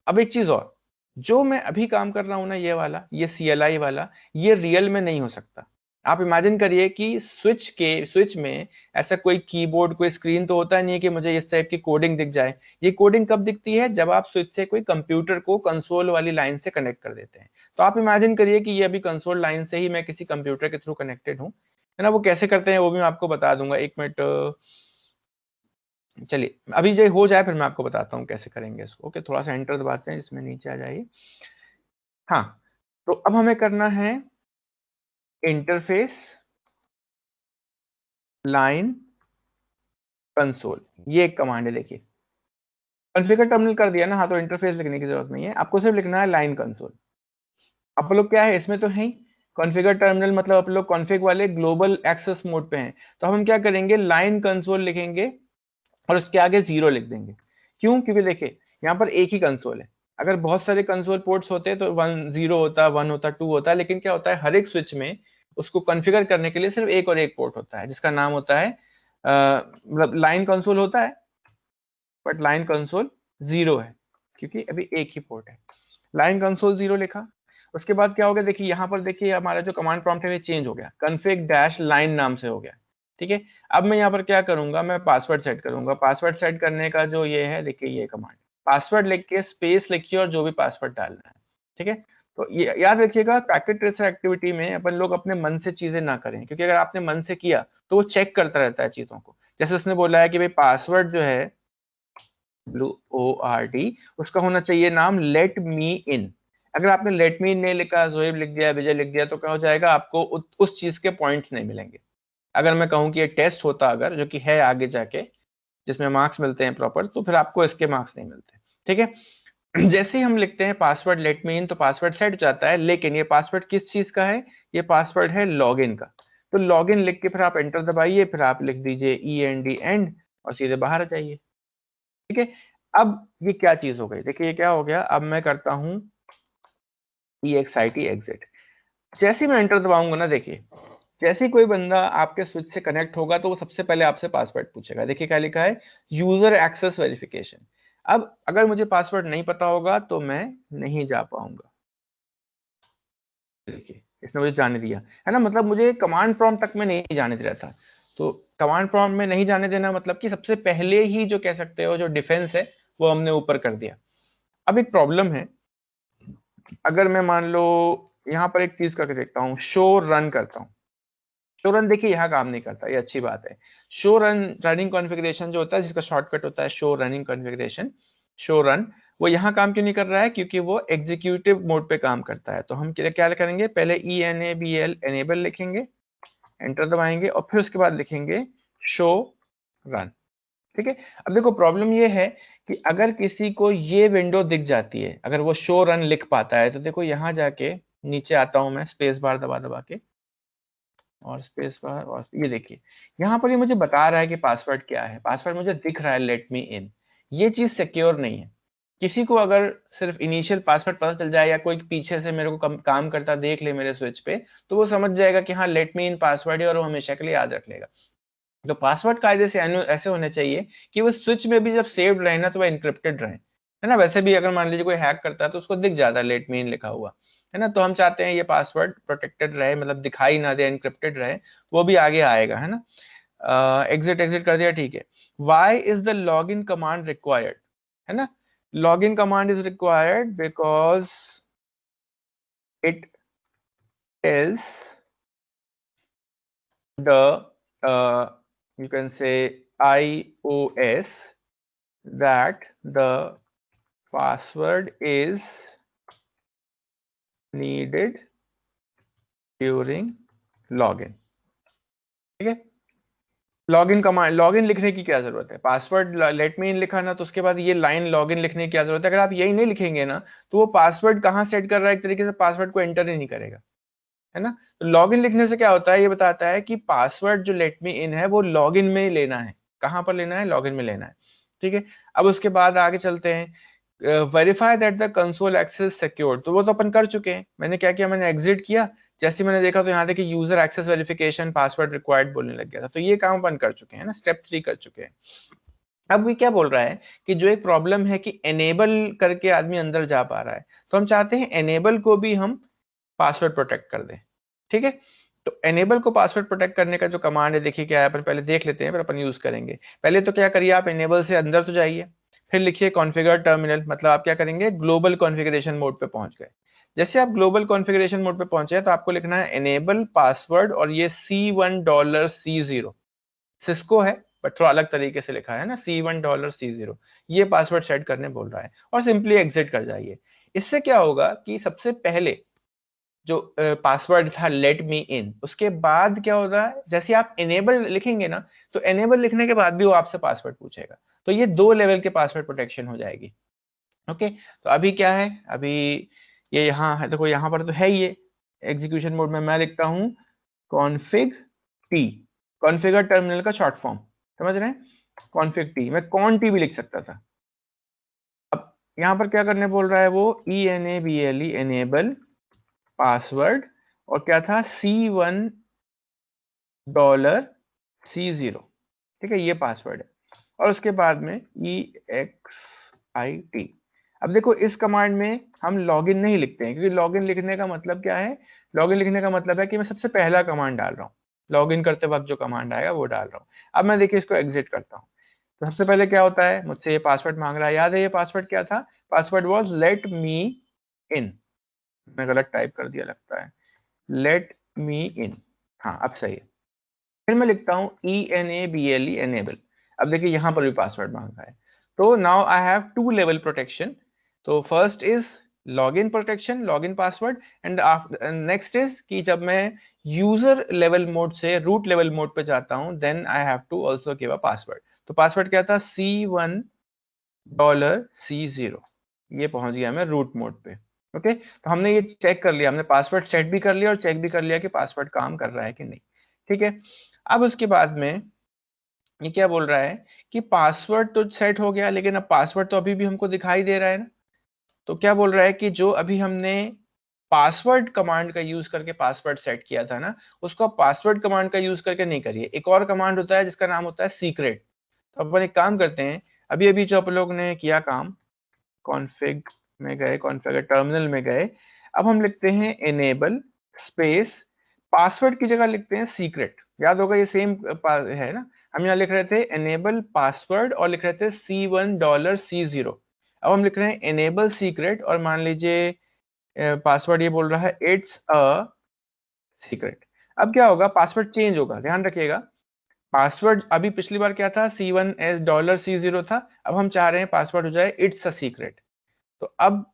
अब एक चीज और, जो मैं अभी काम कर रहा हूं ना ये वाला, ये CLI वाला, ये रियल में नहीं हो सकता। आप इमेजिन करिए कि स्विच में ऐसा कोई कीबोर्ड, कोई स्क्रीन तो होता नहीं है कि मुझे इस टाइप की कोडिंग दिख जाए। ये कोडिंग कब दिखती है, जब आप स्विच से कोई कंप्यूटर को कंसोल वाली लाइन से कनेक्ट कर देते हैं। तो आप इमेजिन करिए कि ये अभी कंसोल लाइन से ही मैं किसी कंप्यूटर के थ्रू कनेक्टेड हूँ, है ना। वो कैसे करते हैं वो भी मैं आपको बता दूंगा, एक मिनट, चलिए अभी जो हो जाए फिर मैं आपको बताता हूँ कैसे करेंगे इसको। ओके, थोड़ा सा एंटर दबाते हैं, इसमें नीचे आ जाइए। हाँ, तो अब हमें करना है इंटरफेस लाइन कंसोल, ये एक कमांड है, देखिए कॉन्फ़िगर टर्मिनल कर दिया ना, हाँ, तो इंटरफेस लिखने की जरूरत नहीं है, आपको सिर्फ लिखना है लाइन कंसोल। आप लोग क्या है इसमें तो है ही, कॉन्फ़िगर टर्मिनल मतलब आप लोग कॉन्फ़िग वाले ग्लोबल एक्सेस मोड पे हैं, तो हम क्या करेंगे, लाइन कंसोल लिखेंगे और उसके आगे 0 लिख देंगे। क्यों, क्योंकि देखिए यहाँ पर एक ही कंसोल है, अगर बहुत सारे कंसोल पोर्ट्स होते तो 1 0 होता, 1 होता, 2 होता, लेकिन क्या होता है हर एक स्विच में उसको कॉन्फ़िगर करने के लिए सिर्फ एक और एक पोर्ट होता है जिसका नाम होता है मतलब लाइन कंसोल होता है, बट लाइन कंसोल 0 है क्योंकि अभी एक ही पोर्ट है। लाइन कंसोल 0 लिखा। उसके बाद क्या हो गया, देखिए यहाँ पर देखिए हमारा जो कमांड प्रॉम्प्ट है वो चेंज हो गया, config डैश लाइन नाम से हो गया। ठीक है, अब मैं यहाँ पर क्या करूंगा, मैं पासवर्ड सेट करूंगा। पासवर्ड सेट करने का जो ये है, देखिए ये कमांड, पासवर्ड लिख के स्पेस लिखिए और जो भी पासवर्ड डालना है। ठीक है, तो ये याद रखिएगा, पैकेट ट्रेसर एक्टिविटी में अपन लोग अपने मन से चीजें ना करें, क्योंकि अगर आपने मन से किया तो वो चेक करता रहता है चीजों को। जैसे उसने बोला है कि भाई पासवर्ड जो है WORD, उसका होना चाहिए नाम लेट मी इन। अगर आपने लेट मी इन नहीं लिखा, जोएब लिख दिया, विजय लिख दिया, तो क्या हो जाएगा, आपको उस चीज के पॉइंट्स नहीं मिलेंगे। अगर मैं कहूं कि ये टेस्ट होता अगर, जो कि है आगे जाके जिसमें मार्क्स मिलते हैं प्रॉपर, तो फिर आपको इसके मार्क्स नहीं मिलते। ठीक है, जैसे ही हम लिखते हैं पासवर्ड लेट मी इन तो पासवर्ड सेट हो जाता है, लेकिन ये पासवर्ड किस चीज का है, ये पासवर्ड है लॉगिन का। तो लॉगिन लिख के फिर आप एंटर दबाइए, फिर आप लिख दीजिए END एंड और सीधे बाहर आ जाइए। ठीक है, अब ये क्या चीज हो गई, देखिए ये क्या हो गया, अब मैं करता हूं EXIT एग्जिट। जैसे ही मैं एंटर दबाऊंगा ना, देखिए जैसे ही कोई बंदा आपके स्विच से कनेक्ट होगा तो वो सबसे पहले आपसे पासवर्ड पूछेगा। देखिए क्या लिखा है, यूजर एक्सेस वेरिफिकेशन। अब अगर मुझे पासवर्ड नहीं पता होगा तो मैं नहीं जा पाऊंगा। देखिए इसने मुझे जाने दिया है ना, मतलब मुझे कमांड प्रॉम्प्ट तक में नहीं जाने दे रहा था। तो कमांड प्रॉम्प्ट में नहीं जाने देना मतलब कि सबसे पहले ही जो कह सकते हो जो डिफेंस है वो हमने ऊपर कर दिया। अब एक प्रॉब्लम है, अगर मैं मान लो यहाँ पर एक चीज करके देखता हूँ, शो रन करता हूँ। शो रन देखिए यहाँ काम नहीं करता, ये अच्छी बात है। शो रन रनिंग कॉन्फ़िगरेशन जो होता है, जिसका शॉर्टकट होता है show running configuration, show run, वो यहाँ काम क्यों नहीं कर रहा है, क्योंकि वो एग्जीक्यूटिव मोड पे काम करता है। तो हम क्या करेंगे, पहले ENABL एनेबल लिखेंगे, एंटर दबाएंगे और फिर उसके बाद लिखेंगे शो रन। ठीक है, अब देखो प्रॉब्लम ये है कि अगर किसी को ये विंडो दिख जाती है, अगर वो शो रन लिख पाता है, तो देखो यहाँ जाके नीचे आता हूं मैं, स्पेस बार दबा दबा के और स्पेस बार, और ये देखिए यहाँ पर ये मुझे बता रहा है कि पासवर्ड क्या है, पासवर्ड मुझे दिख रहा है लेट मी इन। ये चीज सिक्योर नहीं है। किसी को अगर सिर्फ इनिशियल पासवर्ड पता चल जाए या कोई पीछे से मेरे को काम करता देख ले मेरे स्विच पे, तो वो समझ जाएगा कि हाँ लेट मी इन पासवर्ड है और वो हमेशा के लिए याद रख लेगा। तो पासवर्ड कायदे से ऐसे होने चाहिए कि वो स्विच में भी जब सेव्ड रहे ना तो वो एनक्रिप्टेड रहे, है ना। वैसे भी अगर मान लीजिए कोई हैक करता है तो उसको दिख जाता है लेट मी इन लिखा हुआ, है ना। तो हम चाहते हैं ये पासवर्ड प्रोटेक्टेड रहे, मतलब दिखाई ना दे, एनक्रिप्टेड रहे, वो भी आगे आएगा, है ना। एग्जिट एग्जिट कर दिया, ठीक है। Why is the login command required, है ना। Login command is required because it tells the you can say iOS that the password is needed during login। ठीक है, लॉगिन कमांड, लॉगिन लिखने की क्या जरूरत है, पासवर्ड लेट मी इन लिखा ना, तो उसके बाद ये लाइन लॉगिन लिखने की क्या जरूरत है। अगर आप यही नहीं लिखेंगे ना तो वो पासवर्ड कहाँ सेट कर रहा है, एक तरीके से पासवर्ड को एंटर ही नहीं करेगा, है ना। तो लॉगिन लिखने से क्या होता है, ये बताता है कि पासवर्ड जो लेट मी इन है वो लॉगिन में ही लेना है। कहां पर लेना है, लॉगिन में लेना है। ठीक है, अब उसके बाद आगे चलते हैं, verify that the console access secured. तो वो तो अपन कर चुके हैं, मैंने क्या किया, मैंने एग्जिट किया, जैसे मैंने देखा तो यहाँ देखिए user access verification password required बोलने लग गया था। तो ये काम अपन कर चुके हैं ना, स्टेप 3 कर चुके हैं। अब ये क्या बोल रहा है कि जो एक प्रॉब्लम है कि एनेबल करके आदमी अंदर जा पा रहा है, तो हम चाहते हैं एनेबल को भी हम पासवर्ड प्रोटेक्ट कर दें। ठीक है, तो एनेबल को पासवर्ड प्रोटेक्ट करने का जो कमांड है, देखिए क्या है, अपन पहले देख लेते हैं फिर अपन यूज करेंगे। पहले तो क्या करिए, आप एनेबल से अंदर तो जाइए, फिर लिखिए कॉन्फ़िगर टर्मिनल, मतलब आप क्या करेंगे, ग्लोबल कॉन्फ़िगरेशन मोड पे पहुंच गए। जैसे आप ग्लोबल कॉन्फ़िगरेशन मोड पे पहुंचे तो आपको लिखना है एनेबल पासवर्ड और ये C1 $C0, सिस्को है बट थोड़ा अलग तरीके से लिखा है ना, C1 $C0, ये पासवर्ड सेट करने बोल रहा है और सिंपली एग्जिट कर जाइए। इससे क्या होगा कि सबसे पहले जो पासवर्ड था लेट मी इन, उसके बाद क्या होता है, जैसे आप एनेबल लिखेंगे ना, तो एनेबल लिखने के बाद भी वो आपसे पासवर्ड पूछेगा। तो ये 2 लेवल के पासवर्ड प्रोटेक्शन हो जाएगी। ओके, तो अभी क्या है, अभी ये यहाँ है, देखो यहाँ पर तो है ये एग्जीक्यूशन मोड में, मैं लिखता हूँ कॉन्फिग टी, कॉन्फ़िगर टर्मिनल का शॉर्ट फॉर्म, समझ रहे हैं, कॉन्फिग टी, मैं कॉन टी भी लिख सकता था। अब यहाँ पर क्या करने बोल रहा है वो, ENABLE एनेबल पासवर्ड और क्या था, C1 $C0, ठीक है, ये पासवर्ड है। और उसके बाद में EXIT। अब देखो इस कमांड में हम लॉगिन नहीं लिखते हैं, क्योंकि लॉगिन लिखने का मतलब क्या है, लॉगिन लिखने का मतलब है कि मैं सबसे पहला कमांड डाल रहा हूँ, लॉगिन करते वक्त जो कमांड आएगा वो डाल रहा हूँ। अब मैं देखिए इसको एग्जिट करता हूँ, तो सबसे पहले क्या होता है, मुझसे ये पासवर्ड मांग रहा है, याद है ये पासवर्ड क्या था, पासवर्ड वाज लेट मी इन, मैं गलत टाइप कर दिया लगता है, लेट मी इन, हाँ अब सही है। फिर मैं लिखता हूँ ENABLE एनेबल। अब देखिए यहाँ पर भी पासवर्ड मांग रहा है, तो now I have 2 level protection. तो first is login protection, login password, and next is कि जब मैं यूजर लेवल मोड से रूट लेवल मोड पे जाता हूँ then I have to also give a password. तो पासवर्ड क्या था, C1C0, ये पहुंच गया मैं रूट मोड पे। ओके, तो हमने ये चेक कर लिया, हमने पासवर्ड सेट भी कर लिया और चेक भी कर लिया कि पासवर्ड काम कर रहा है कि नहीं। ठीक है, अब उसके बाद में ये क्या बोल रहा है कि पासवर्ड तो सेट हो गया, लेकिन अब पासवर्ड तो अभी भी हमको दिखाई दे रहा है ना। तो क्या बोल रहा है कि जो अभी हमने पासवर्ड कमांड का यूज करके पासवर्ड सेट किया था ना, उसको पासवर्ड कमांड का यूज करके नहीं करिए, एक और कमांड होता है जिसका नाम होता है सीक्रेट। तो अपन एक काम करते हैं, अभी अभी जो आप लोग ने किया काम, कॉन्फ़िग में गए, कॉन्फ़िगर टर्मिनल में गए, अब हम लिखते हैं एनेबल स्पेस पासवर्ड की जगह लिखते हैं सीक्रेट। याद होगा ये सेम है ना, हम यहाँ लिख रहे थे एनेबल पासवर्ड और लिख रहे थे C1 $C0। अब हम लिख रहे हैं एनेबल सीक्रेट और मान लीजिए पासवर्ड ये बोल रहा है इट्स अ सीक्रेट। अब क्या होगा, पासवर्ड चेंज होगा, ध्यान रखिएगा। पासवर्ड अभी पिछली बार क्या था, C1 $C0 था, अब हम चाह रहे हैं पासवर्ड हो जाए इट्स अ सीक्रेट। तो अब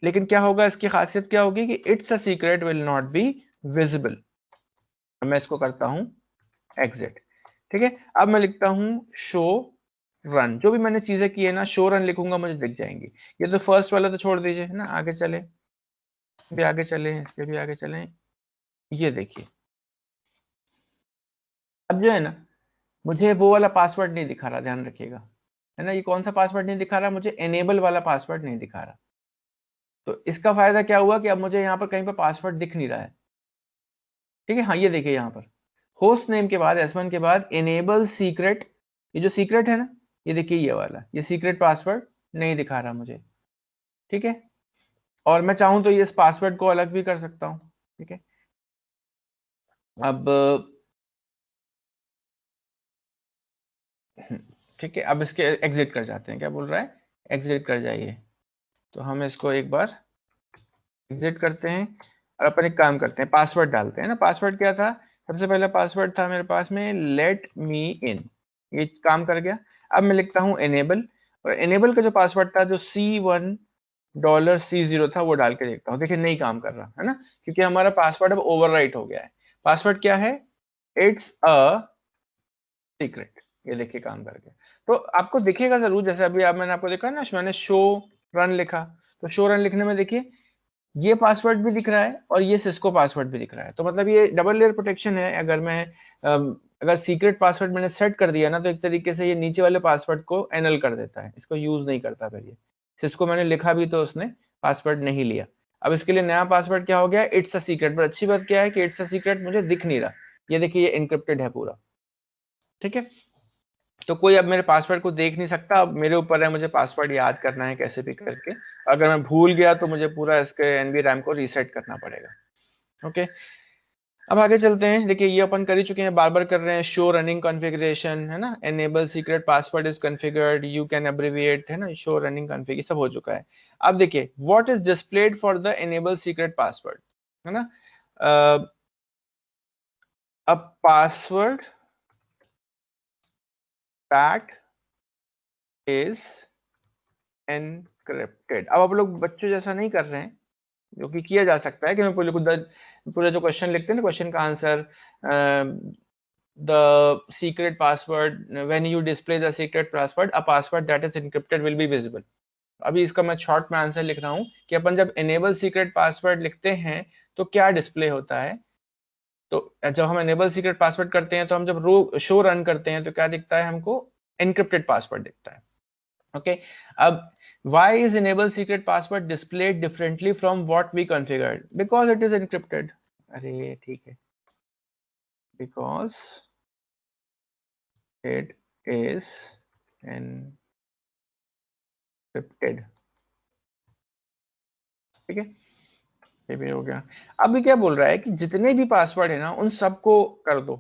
लेकिन क्या होगा, इसकी खासियत क्या होगी कि it's a secret will not be visible. मैं इसको करता हूं एग्जिट। ठीक है, अब मैं लिखता हूं शो रन, जो भी मैंने चीजें की है ना शो रन लिखूंगा मुझे दिख जाएंगी। ये तो फर्स्ट वाला तो छोड़ दीजिए है ना, आगे चले, भी आगे चले, इसके भी आगे चले। ये देखिए अब जो है ना, मुझे वो वाला पासवर्ड नहीं दिखा रहा, ध्यान रखिएगा, है ना। ये कौन सा पासवर्ड नहीं दिखा रहा, मुझे एनेबल वाला पासवर्ड नहीं दिखा रहा। तो इसका फायदा क्या हुआ कि अब मुझे यहाँ पर कहीं पर पासवर्ड दिख नहीं रहा है। ठीक है, हाँ ये देखिए यहाँ पर होस्ट नेम के बाद S1 के बाद एनेबल सीक्रेट, ये जो सीक्रेट है ना, ये देखिए ये वाला, ये सीक्रेट पासवर्ड नहीं दिखा रहा मुझे। ठीक है, और मैं चाहूं तो ये इस पासवर्ड को अलग भी कर सकता हूं। ठीक है, अब ठीक है, अब इसके एग्जिट कर जाते हैं, क्या बोल रहा है, एग्जिट कर जाइए। तो हम इसको एक बार एग्जिट करते हैं और अपन एक काम करते हैं, पासवर्ड डालते हैं ना। पासवर्ड क्या था, सबसे पहला पासवर्ड था मेरे पास में लेट मी इन, ये काम कर गया। अब मैं लिखता हूँ एनेबल, और एनेबल का जो पासवर्ड था जो C1 $C0 था वो डाल के देखता हूँ, देखिए नहीं काम कर रहा है ना, क्योंकि हमारा पासवर्ड अब ओवरराइट हो गया है। पासवर्ड क्या है, इट्स अ सीक्रेट, ये देखिए काम कर गया। तो आपको दिखेगा जरूर, जैसे अभी आप मैंने आपको देखा ना, मैंने शो रन लिखा, तो शो रन लिखने में देखिए ये पासवर्ड भी दिख रहा है और ये सिस्को पासवर्ड भी दिख रहा है। तो मतलब ये डबल लेयर प्रोटेक्शन है। अगर मैं अगर सीक्रेट पासवर्ड मैंने सेट कर दिया ना, तो एक तरीके से ये नीचे वाले पासवर्ड को एनल कर देता है, इसको यूज नहीं करता। फिर ये सिस्को मैंने लिखा भी तो उसने पासवर्ड नहीं लिया। अब इसके लिए नया पासवर्ड क्या हो गया, इट्स अ सीक्रेट। पर अच्छी बात क्या है कि इट्स अ सीक्रेट मुझे दिख नहीं रहा, ये देखिए ये इनक्रिप्टेड है पूरा। ठीक है, तो कोई अब मेरे पासवर्ड को देख नहीं सकता। अब मेरे ऊपर है, मुझे पासवर्ड याद करना है कैसे भी करके। अगर मैं भूल गया तो मुझे पूरा इसके एनवी रैम को रीसेट करना पड़ेगा। ओके, अब आगे चलते हैं। देखिए ये अपन कर ही चुके हैं, बार बार कर रहे हैं। शो रनिंग कॉन्फ़िगरेशन है ना, enable secret password is configured, you can abbreviate है ना, शो रनिंग कॉन्फ़िग, ये सब हो चुका है। अब देखिए what is displayed for the enable secret password, है ना, a password that is encrypted. अब आप लोग बच्चों जैसा नहीं कर रहे हैं, जो कि किया जा सकता है कि मैं पूरा जो क्वेश्चन लिखते हैं ना, क्वेश्चन का answer, the secret password, when you display the secret password, a password that is encrypted will be visible। अभी इसका मैं शॉर्ट में आंसर लिख रहा हूं कि अपन जब enable secret password लिखते हैं तो क्या डिस्प्ले होता है। तो जब हम enable secret password करते हैं, तो हम जब रो शो रन करते हैं तो क्या दिखता है हमको, encrypted password दिखता है। ओके, अब why is enable secret password displayed differently from what we configured, because it is encrypted। अरे ठीक है, because it is एनक्रिप्टेड, ठीक है, ये भी हो गया। अभी क्या बोल रहा है कि जितने भी पासवर्ड है ना उन सबको कर दो,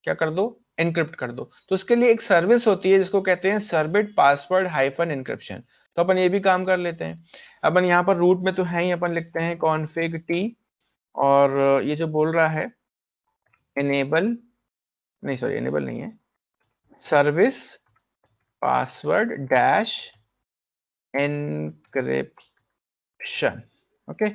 क्या कर दो, एनक्रिप्ट कर दो। तो उसके लिए एक सर्विस होती है जिसको कहते हैं सर्बिट पासवर्ड हाइफन एनक्रिप्शन। तो अपन ये भी काम कर लेते हैं। अपन यहाँ पर रूट में तो है ही, अपन लिखते हैं कॉन्फिग टी, और ये जो बोल रहा है एनेबल, नहीं सॉरी एनेबल नहीं है, service password dash encryption, okay,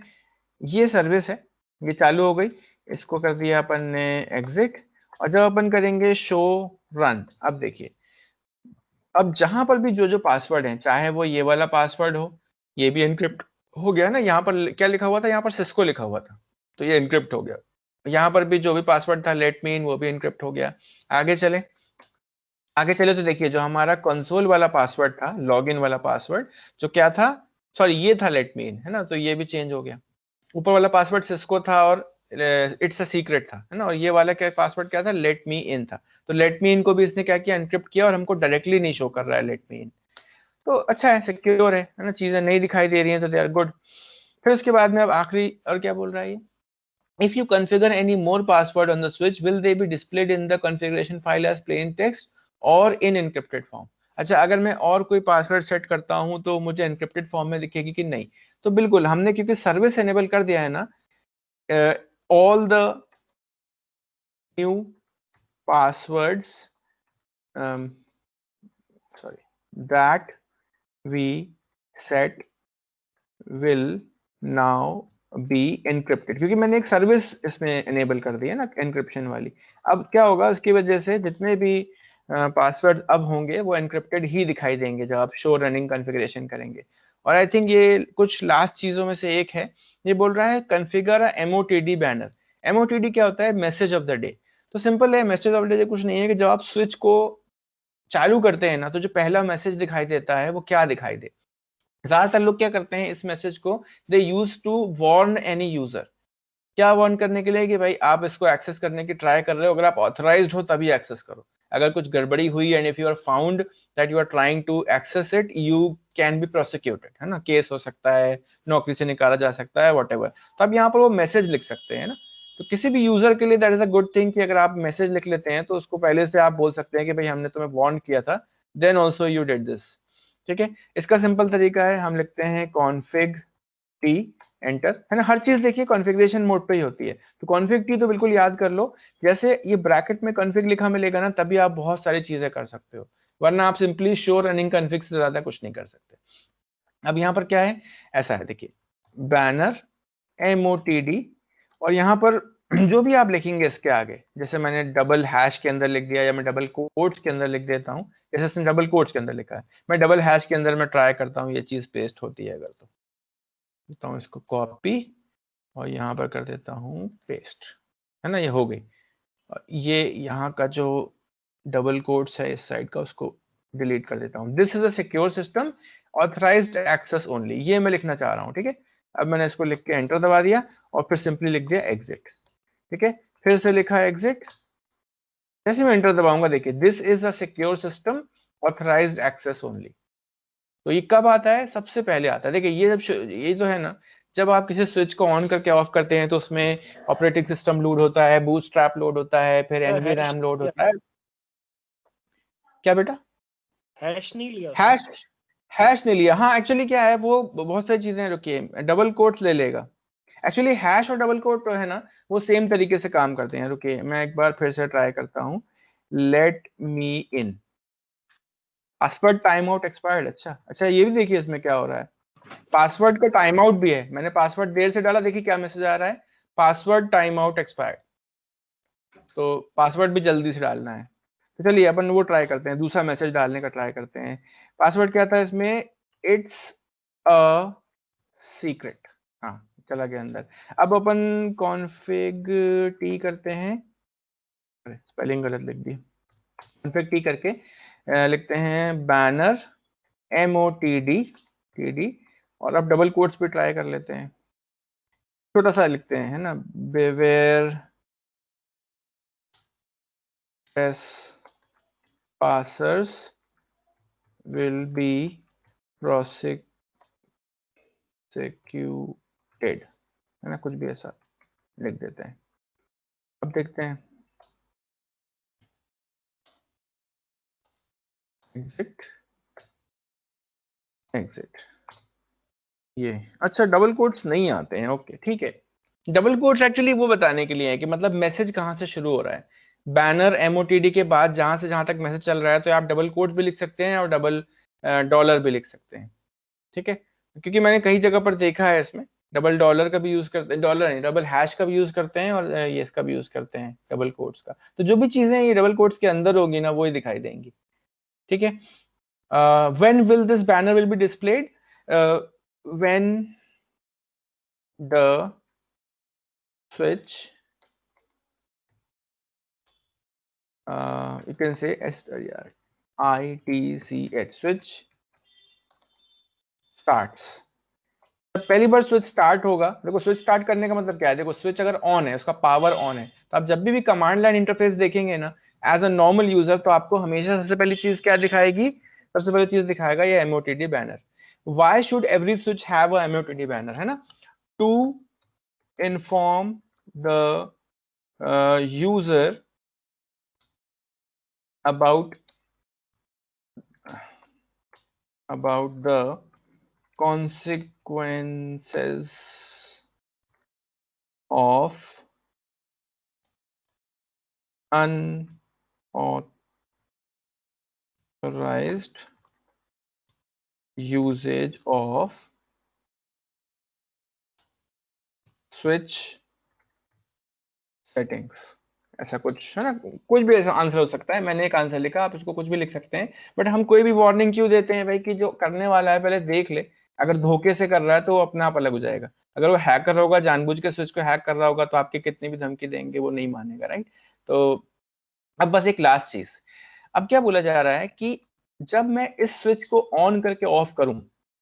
ये सर्विस है, ये चालू हो गई। इसको कर दिया अपन ने एग्जिट, और जब अपन करेंगे शो रन, अब देखिए, अब जहां पर भी जो जो पासवर्ड है, चाहे वो ये वाला पासवर्ड हो, ये भी एनक्रिप्ट हो गया ना। यहाँ पर क्या लिखा हुआ था, यहाँ पर सिस्को लिखा हुआ था, तो ये एनक्रिप्ट हो गया। यहाँ पर भी जो भी पासवर्ड था लेट मी इन, वो भी एनक्रिप्ट हो गया। आगे चले, आगे चले तो देखिए जो हमारा कंसोल वाला पासवर्ड था, लॉगिन वाला पासवर्ड, जो क्या था, सॉरी ये था लेट मी इन, है ना, तो ये भी चेंज हो गया। ऊपर वाला पासवर्ड सिस्को था और इट्स अ सीक्रेट था, है ना, और ये वाला क्या पासवर्ड क्या था, लेट मी इन था। तो लेट मी इन को भी इसने क्या किया, एनक्रिप्ट किया, और हमको डायरेक्टली नहीं शो कर रहा है लेट मी इन। तो अच्छा है, सिक्योर है ना, चीजें नहीं दिखाई दे रही हैं, तो दे आर गुड। फिर उसके बाद में अब आखिरी और क्या बोल रहा है, if you configure any more password on the switch will they be displayed in the configuration file as plain text or in encrypted form। अच्छा, अगर मैं और कोई पासवर्ड सेट करता हूं तो मुझे एनक्रिप्टेड फॉर्म में दिखेगी कि नहीं। तो बिल्कुल, हमने क्योंकि सर्विस एनेबल कर दिया है ना, all the new passwords sorry that we set will now be encrypted, क्योंकि मैंने एक सर्विस इसमें एनेबल कर दी है ना एनक्रिप्शन वाली। अब क्या होगा, उसकी वजह से जितने भी पासवर्ड अब होंगे वो एनक्रिप्टेड ही दिखाई देंगे जब आप शो रनिंग कॉन्फ़िगरेशन करेंगे। और आई थिंक ये कुछ लास्ट चीजों में से एक है। ये बोल रहा है कॉन्फ़िगर अ एमओटीडी बैनर। एमओटीडी क्या होता है, मैसेज ऑफ द डे। तो सिंपल है, मैसेज ऑफ द डे कुछ नहीं है कि जब आप स्विच को चालू करते हैं ना, तो जो पहला मैसेज दिखाई देता है वो क्या दिखाई दे। ज्यादातर लोग क्या करते हैं इस मैसेज को, they use to warn any user. क्या वार्न करने के लिए कि भाई आप इसको एक्सेस करने की ट्राई कर रहे हो, अगर आप ऑथराइज्ड हो तभी एक्सेस करो। अगर कुछ गड़बड़ी हुई and if you are found that you are trying to access it, you can be prosecuted, है ना, केस हो सकता है, नौकरी से निकाला जा सकता है, व्हाटएवर। तो आप यहाँ पर वो मैसेज लिख सकते हैं ना। तो किसी भी यूजर के लिए that is a good thing कि अगर आप मैसेज लिख लेते हैं तो उसको पहले से आप बोल सकते हैं कि भाई हमने तुम्हें वार्न किया था, then also you did this, ठीक है। इसका सिंपल तरीका है, हम लिखते हैं कॉन्फिग टी, एंटर, है ना। हर चीज देखिए कॉन्फ़िगरेशन मोड पे ही होती है। तो कॉन्फिग टी तो बिल्कुल याद कर लो, जैसे ये ब्रैकेट में कॉन्फिग लिखा मिलेगा ना, तभी आप बहुत सारी चीजें कर सकते हो, वरना आप सिंपली शो रनिंग कॉन्फिग से ज्यादा कुछ नहीं कर सकते। अब यहाँ पर क्या है, ऐसा है देखिए, बैनर एमओटीडी, और यहाँ पर जो भी आप लिखेंगे इसके आगे, जैसे मैंने डबल हैश के अंदर लिख दिया, या मैं डबल कोट्स के अंदर लिख देता हूँ, जैसे इसने डबल कोट्स के अंदर लिखा है, मैं डबल हैश के अंदर मैं ट्राई करता हूँ, ये चीज पेस्ट होती है अगर, तो देता हूँ इसको कॉपी और यहाँ पर कर देता हूँ पेस्ट, है ना, ये हो गई। ये यहाँ का जो डबल कोट्स है इस साइड का, उसको डिलीट कर देता हूँ। This is a secure system, authorized access only, ये मैं लिखना चाह रहा हूँ, ठीक है। अब मैंने इसको लिख के एंटर दबा दिया और फिर सिंपली लिख दिया एग्जिट, ठीक है। फिर से लिखा एग्जिट, जैसे मैं एंटर दबाऊंगा देखिए, this is a secure system, authorized access only. तो ये कब आता है, सबसे पहले आता है, देखिए ये जब ये जो है ना, जब आप किसी स्विच को ऑन करके ऑफ करते हैं तो उसमें ऑपरेटिंग सिस्टम लोड होता है, बूटस्ट्रैप लोड होता है, फिर एनवी रैम लोड होता है। क्या बेटा, हैश नहीं लिया हैश, सर? हैश नहीं लिया, हाँ एक्चुअली क्या है, वो बहुत सारी चीजें, रुकिए, डबल कोट्स ले लेगा। एक्चुअली हैश और डबल कोट है ना, वो सेम तरीके से काम करते हैं। रुकिए मैं एक बार फिर से ट्राई करता हूँ, लेट मी इन, पासवर्ड टाइम आउट एक्सपायर्ड। अच्छा अच्छा, ये भी देखिए इसमें क्या हो रहा है, पासवर्ड का टाइम आउट भी है, मैंने पासवर्ड देर से डाला, देखिए क्या मैसेज आ रहा है, पासवर्ड टाइम आउट एक्सपायर्ड। तो पासवर्ड भी जल्दी से डालना है। तो चलिए अपन वो ट्राई करते हैं, दूसरा मैसेज डालने का ट्राई करते हैं। पासवर्ड क्या था इसमें, इट्स अ सीक्रेट, हाँ चला गया अंदर। अब अपन कॉन्फिग टी करते हैं, स्पेलिंग गलत लिख दी, कॉन्फिग टी करके लिखते हैं बैनर एमओटीडी, और अब डबल कोट्स भी ट्राई कर लेते हैं, छोटा सा लिखते हैं, है ना, बेवेयर पासर्स will be prosecuted, है ना, कुछ भी ऐसा लिख देते हैं। अब देखते हैं एग्जिट एग्जिट, ये अच्छा डबल कोट्स नहीं आते हैं, ओके ठीक है। डबल कोट्स एक्चुअली वो बताने के लिए है कि मतलब मैसेज कहाँ से शुरू हो रहा है। बैनर एमओटीडी के बाद जहां से जहां तक मैसेज चल रहा है तो आप डबल कोट भी लिख सकते हैं और डबल डॉलर भी लिख सकते हैं, ठीक है। क्योंकि मैंने कई जगह पर देखा है इसमें डबल डॉलर का भी यूज करते हैं, डॉलर नहीं डबल हैश का भी यूज करते हैं और ये इसका भी यूज करते हैं डबल कोट्स का। तो जो भी चीजें ये डबल कोट्स के अंदर होगी ना वो ही दिखाई देंगी, ठीक है। When will this banner will be displayed, when the switch, you can say ITCH, switch starts। जब पहली बार स्विच स्टार्ट होगा, देखो स्विच स्टार्ट करने का मतलब क्या है, देखो स्विच अगर ऑन है, उसका पावर ऑन है, तो आप जब भी कमांड लाइन इंटरफेस देखेंगे ना एज अ नॉर्मल यूजर, तो आपको हमेशा सबसे पहली चीज क्या दिखाएगी, सबसे पहली चीज दिखाएगा ये MOTD banner. Why should every switch have a MOTD banner, है ना, to inform the user about the consequences of unauthorized usage of switch settings। ऐसा कुछ है ना, कुछ भी ऐसा आंसर हो सकता है, मैंने एक आंसर लिखा, आप इसको कुछ भी लिख सकते हैं। बट हम कोई भी वार्निंग क्यों देते हैं भाई, कि जो करने वाला है पहले देख ले, अगर धोखे से कर रहा है तो वो अपने आप अलग हो जाएगा। अगर वो हैकर होगा, जानबूझ के स्विच को हैक कर रहा होगा, तो आपके कितनी भी धमकी देंगे वो नहीं मानेगा, राइट। तो अब बस एक लास्ट चीज, अब क्या बोला जा रहा है कि जब मैं इस स्विच को ऑन करके ऑफ करूं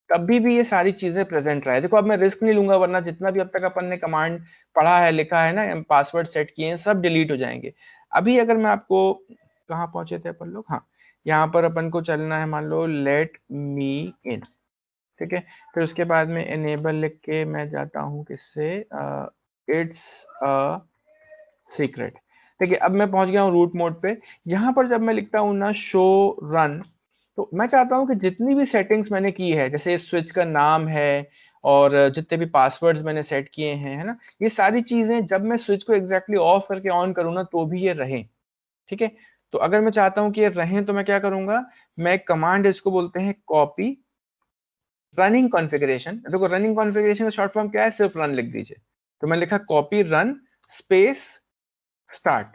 तभी भी ये सारी चीजें प्रेजेंट रहे। देखो अब मैं रिस्क नहीं लूंगा, वरना जितना भी अब तक अपन ने कमांड पढ़ा है, लिखा है ना, पासवर्ड सेट किए हैं, सब डिलीट हो जाएंगे। अभी अगर मैं आपको, कहाँ पहुंचे थे अपन लोग, हाँ, यहाँ पर अपन को चलना है, मान लो लेट मी इन, ठीक है। फिर उसके बाद में एनेबल लिख के मैं जाता हूँ किससे, इट्स अ सीक्रेट। देखिए अब मैं पहुंच गया हूँ रूट मोड पे। यहाँ पर जब मैं लिखता हूँ ना शो रन, तो मैं चाहता हूँ कि जितनी भी सेटिंग्स मैंने की है, जैसे इस स्विच का नाम है और जितने भी पासवर्ड्स मैंने सेट किए हैं, है ना, ये सारी चीजें जब मैं स्विच को एग्जैक्टली ऑफ करके ऑन करूँ ना तो भी ये रहें, ठीक है। तो अगर मैं चाहता हूँ कि ये रहें तो मैं क्या करूंगा, मैं कमांड इसको बोलते हैं कॉपी रनिंग कॉन्फ़िगरेशन। देखो रनिंग कॉन्फ़िगरेशन का शॉर्ट फॉर्म क्या है, सिर्फ रन लिख दीजिए। तो मैं लिखा कॉपी रन स्पेस स्टार्ट,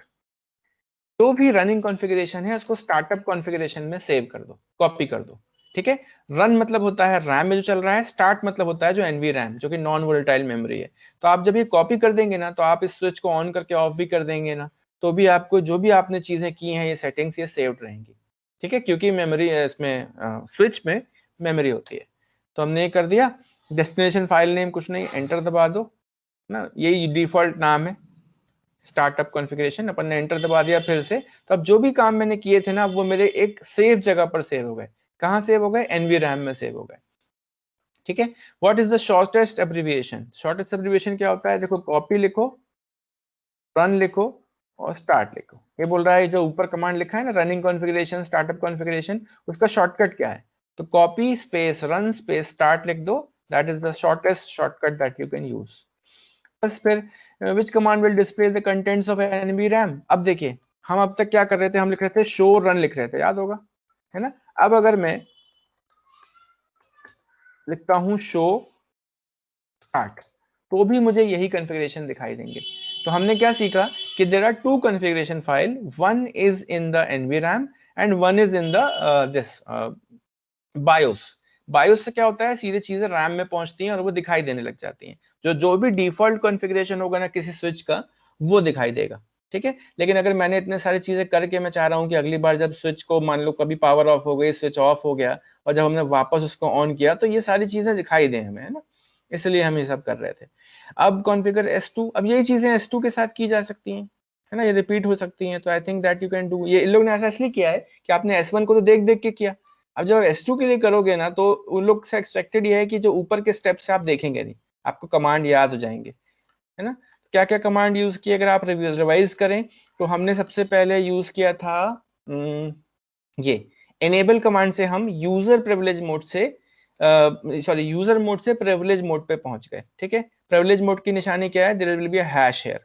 जो भी रनिंग कॉन्फ़िगरेशन है उसको स्टार्टअप कॉन्फ़िगरेशन में सेव कर दो, कॉपी कर दो, ठीक है। रन मतलब होता है रैम में जो चल रहा है, स्टार्ट मतलब होता है जो एनवी रैम, जो कि नॉन वोलेटाइल मेमोरी है। तो आप जब ये कॉपी कर देंगे ना, तो आप इस स्विच को ऑन करके ऑफ भी कर देंगे ना, तो भी आपको जो भी आपने चीजें की हैं, ये सेटिंग्स ये सेव्ड रहेंगी, ठीक है, क्योंकि मेमोरी इसमें स्विच में मेमोरी होती है। तो हमने ये कर दिया। डेस्टिनेशन फाइल नेम कुछ नहीं, एंटर दबा दो ना, यही डिफॉल्ट नाम है स्टार्टअप कॉन्फ़िगरेशन, अपन ने एंटर दबा दिया फिर से। तो अब जो भी काम मैंने किए थे ना वो मेरे एक सेफ जगह पर सेव हो गए। कहाँ सेव हो गए, एनवी रैम में सेव हो गए, ठीक है। What is the shortest abbreviation, shortest abbreviation क्या होता है, देखो कॉपी लिखो, रन लिखो और स्टार्ट लिखो। ये बोल रहा है जो ऊपर कमांड लिखा है ना, रनिंग कॉन्फ़िगरेशन स्टार्टअप कॉन्फ़िगरेशन, उसका शॉर्टकट क्या है, तो copy space run space start लिख दो, that is the shortest shortcut that you can use. बस फिर which command will display the contents of NV RAM. अब देखिए हम अब तक क्या कर रहे थे, हम लिख रहे थे शो रन लिख रहे थे, याद होगा, है ना। अब अगर मैं लिखता हूं शो स्टार्ट, तो भी मुझे यही कॉन्फ़िगरेशन दिखाई देंगे। तो हमने क्या सीखा कि there are two configuration file, one is in the NV RAM and one is in the this BIOS. BIOS से क्या होता है, सीधे चीजें रैम में पहुंचती हैं और वो दिखाई देने लग जाती हैं। जो भी डिफॉल्ट कॉन्फ़िगरेशन होगा ना किसी स्विच का, वो दिखाई देगा, ठीक है। लेकिन अगर मैंने इतने सारी चीजें करके मैं चाह रहा हूँ कि अगली बार जब स्विच को मान लो कभी पावर ऑफ हो गई, स्विच ऑफ हो गया और जब हमने वापस उसको ऑन किया तो ये सारी चीजें दिखाई दे हमें, है ना, इसलिए हम ये सब कर रहे थे। अब कॉन्फ़िगर S2, अब यही चीजें S2 के साथ की जा सकती हैं, है ना, ये रिपीट हो सकती हैं। तो I think that you can do, ये इन लोग ने ऐसा इसलिए किया है कि आपने S1 को तो देख देख के किया, अब जब S2 के लिए करोगे ना तो उन लोग से एक्सपेक्टेड ये है कि जो ऊपर के स्टेप्स आप देखेंगे नहीं, आपको कमांड याद हो जाएंगे, है ना। क्या क्या कमांड यूज किए अगर आप रिवाइज करें तो हमने सबसे पहले यूज किया था ये एनेबल कमांड से हम यूजर प्रिविलेज मोड से सॉरी यूजर मोड से प्रिविलेज मोड पे पहुंच गए, ठीक है। प्रिविलेज मोड की निशानी क्या है, there will be a hash here.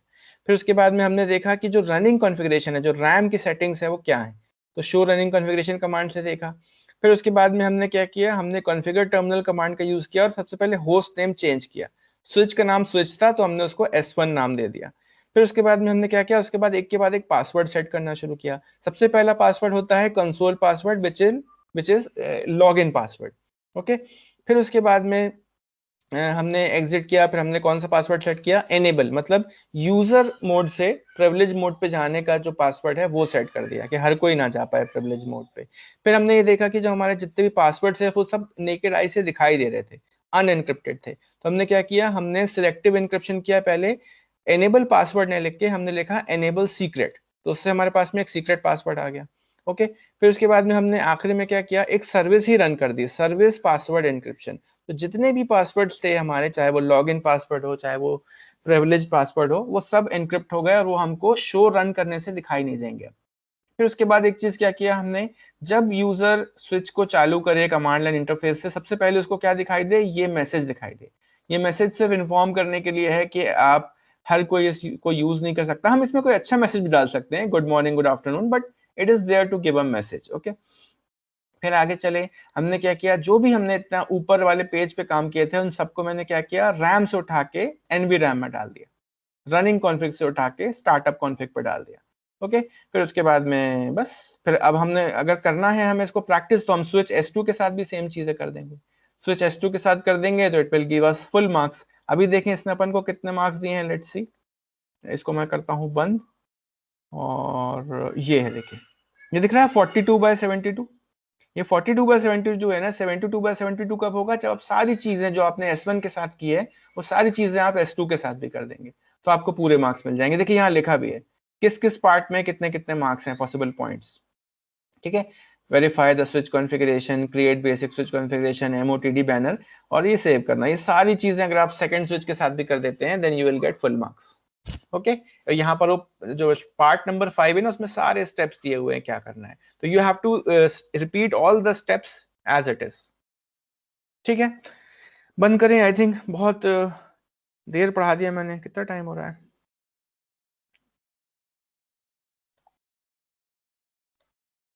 फिर उसके बाद में हमने देखा कि जो रनिंग कॉन्फ़िगरेशन है, जो रैम की सेटिंग्स है वो क्या है, तो शो रनिंग कॉन्फ़िगरेशन कमांड से देखा। फिर उसके बाद में हमने क्या किया, हमने कॉन्फ़िगर टर्मिनल कमांड का यूज किया और सबसे पहले होस्ट नेम चेंज किया। स्विच का नाम स्विच था तो हमने उसको S1 नाम दे दिया। फिर उसके बाद में हमने क्या किया, उसके बाद एक पासवर्ड सेट करना शुरू किया। सबसे पहला पासवर्ड होता है console password which is log in password, okay. फिर उसके बाद में हमने एग्जिट किया, फिर हमने कौन सा पासवर्ड सेट किया, एनेबल, मतलब यूजर मोड से प्रिविलेज मोड पे जाने का जो पासवर्ड है वो सेट कर दिया कि हर कोई ना जा पाए प्रिविलेज मोड पे। फिर हमने ये देखा कि जो हमारे जितने भी पासवर्ड है वो सब नेकेड आई से दिखाई दे रहे थे, अनएनक्रिप्टेड थे। तो हमने क्या किया, हमने सिलेक्टिव एन्क्रिप्शन किया। पहले एनेबल पासवर्ड ने लिख के हमने लिखा एनेबल सीक्रेट, तो उससे हमारे पास में एक सीक्रेट पासवर्ड आ गया, ओके। फिर उसके बाद में हमने आखिरी में क्या किया, एक सर्विस ही रन कर दी, सर्विस पासवर्ड एन्क्रिप्शन। तो जितने भी पासवर्ड्स थे हमारे, चाहे वो लॉगिन पासवर्ड हो, चाहे वो प्रिविलेज पासवर्ड हो, वो सब एनक्रिप्ट हो गए और वो हमको शो रन करने से दिखाई नहीं देंगे। फिर उसके बाद एक चीज क्या किया हमने, जब यूजर स्विच को चालू करे कमांड लाइन इंटरफेस से, सबसे पहले उसको क्या दिखाई दे, ये मैसेज दिखाई दे। ये मैसेज सिर्फ इन्फॉर्म करने के लिए है कि आप हर कोई इसको यूज नहीं कर सकता। हम इसमें कोई अच्छा मैसेज भी डाल सकते हैं, good morning, good afternoon, but it is there to give a message, okay. फिर आगे चले, हमने क्या किया, जो भी हमने इतना ऊपर वाले पेज पे काम किए थे उन सबको मैंने क्या किया, रैम से उठा के एनवी रैम में डाल दिया, रनिंग कॉन्फ़िग से उठा के स्टार्टअप कॉन्फ़िग पे डाल दिया, ओके। फिर उसके बाद में बस, फिर अब हमने अगर करना है हमें इसको प्रैक्टिस, तो हम स्विच S2 के साथ भी सेम चीजें कर देंगे। स्विच S2 के साथ कर देंगे तो it will give us full marks. अभी देखें इसने अपन को कितने मार्क्स दिए हैं, लेट्स सी। इसको मैं करता हूँ बंद, और ये है, देखिए ये दिख रहा है 42/72। ये 42/72 जो है ना, 72/72 कब होगा, जब आप सारी चीजें जो आपने S1 के साथ की है वो सारी चीजें आप S2 के साथ भी कर देंगे, तो आपको पूरे मार्क्स मिल जाएंगे। देखिए यहाँ लिखा भी है किस किस पार्ट में कितने कितने मार्क्स हैं, पॉसिबल पॉइंट्स, ठीक है। Verify the switch configuration, create basic switch configuration, MOTD banner, और ये सेव करना। ये सारी चीजें अगर आप सेकंड स्विच के साथ भी कर देते हैं then you will get full marks, okay. यहाँ पर वो जो पार्ट नंबर 5 है ना, उसमें सारे स्टेप्स दिए हुए हैं क्या करना है, तो you have to repeat all the steps as it is, ठीक है। बंद करें, आई थिंक बहुत देर पढ़ा दिया मैंने, कितना टाइम हो रहा है।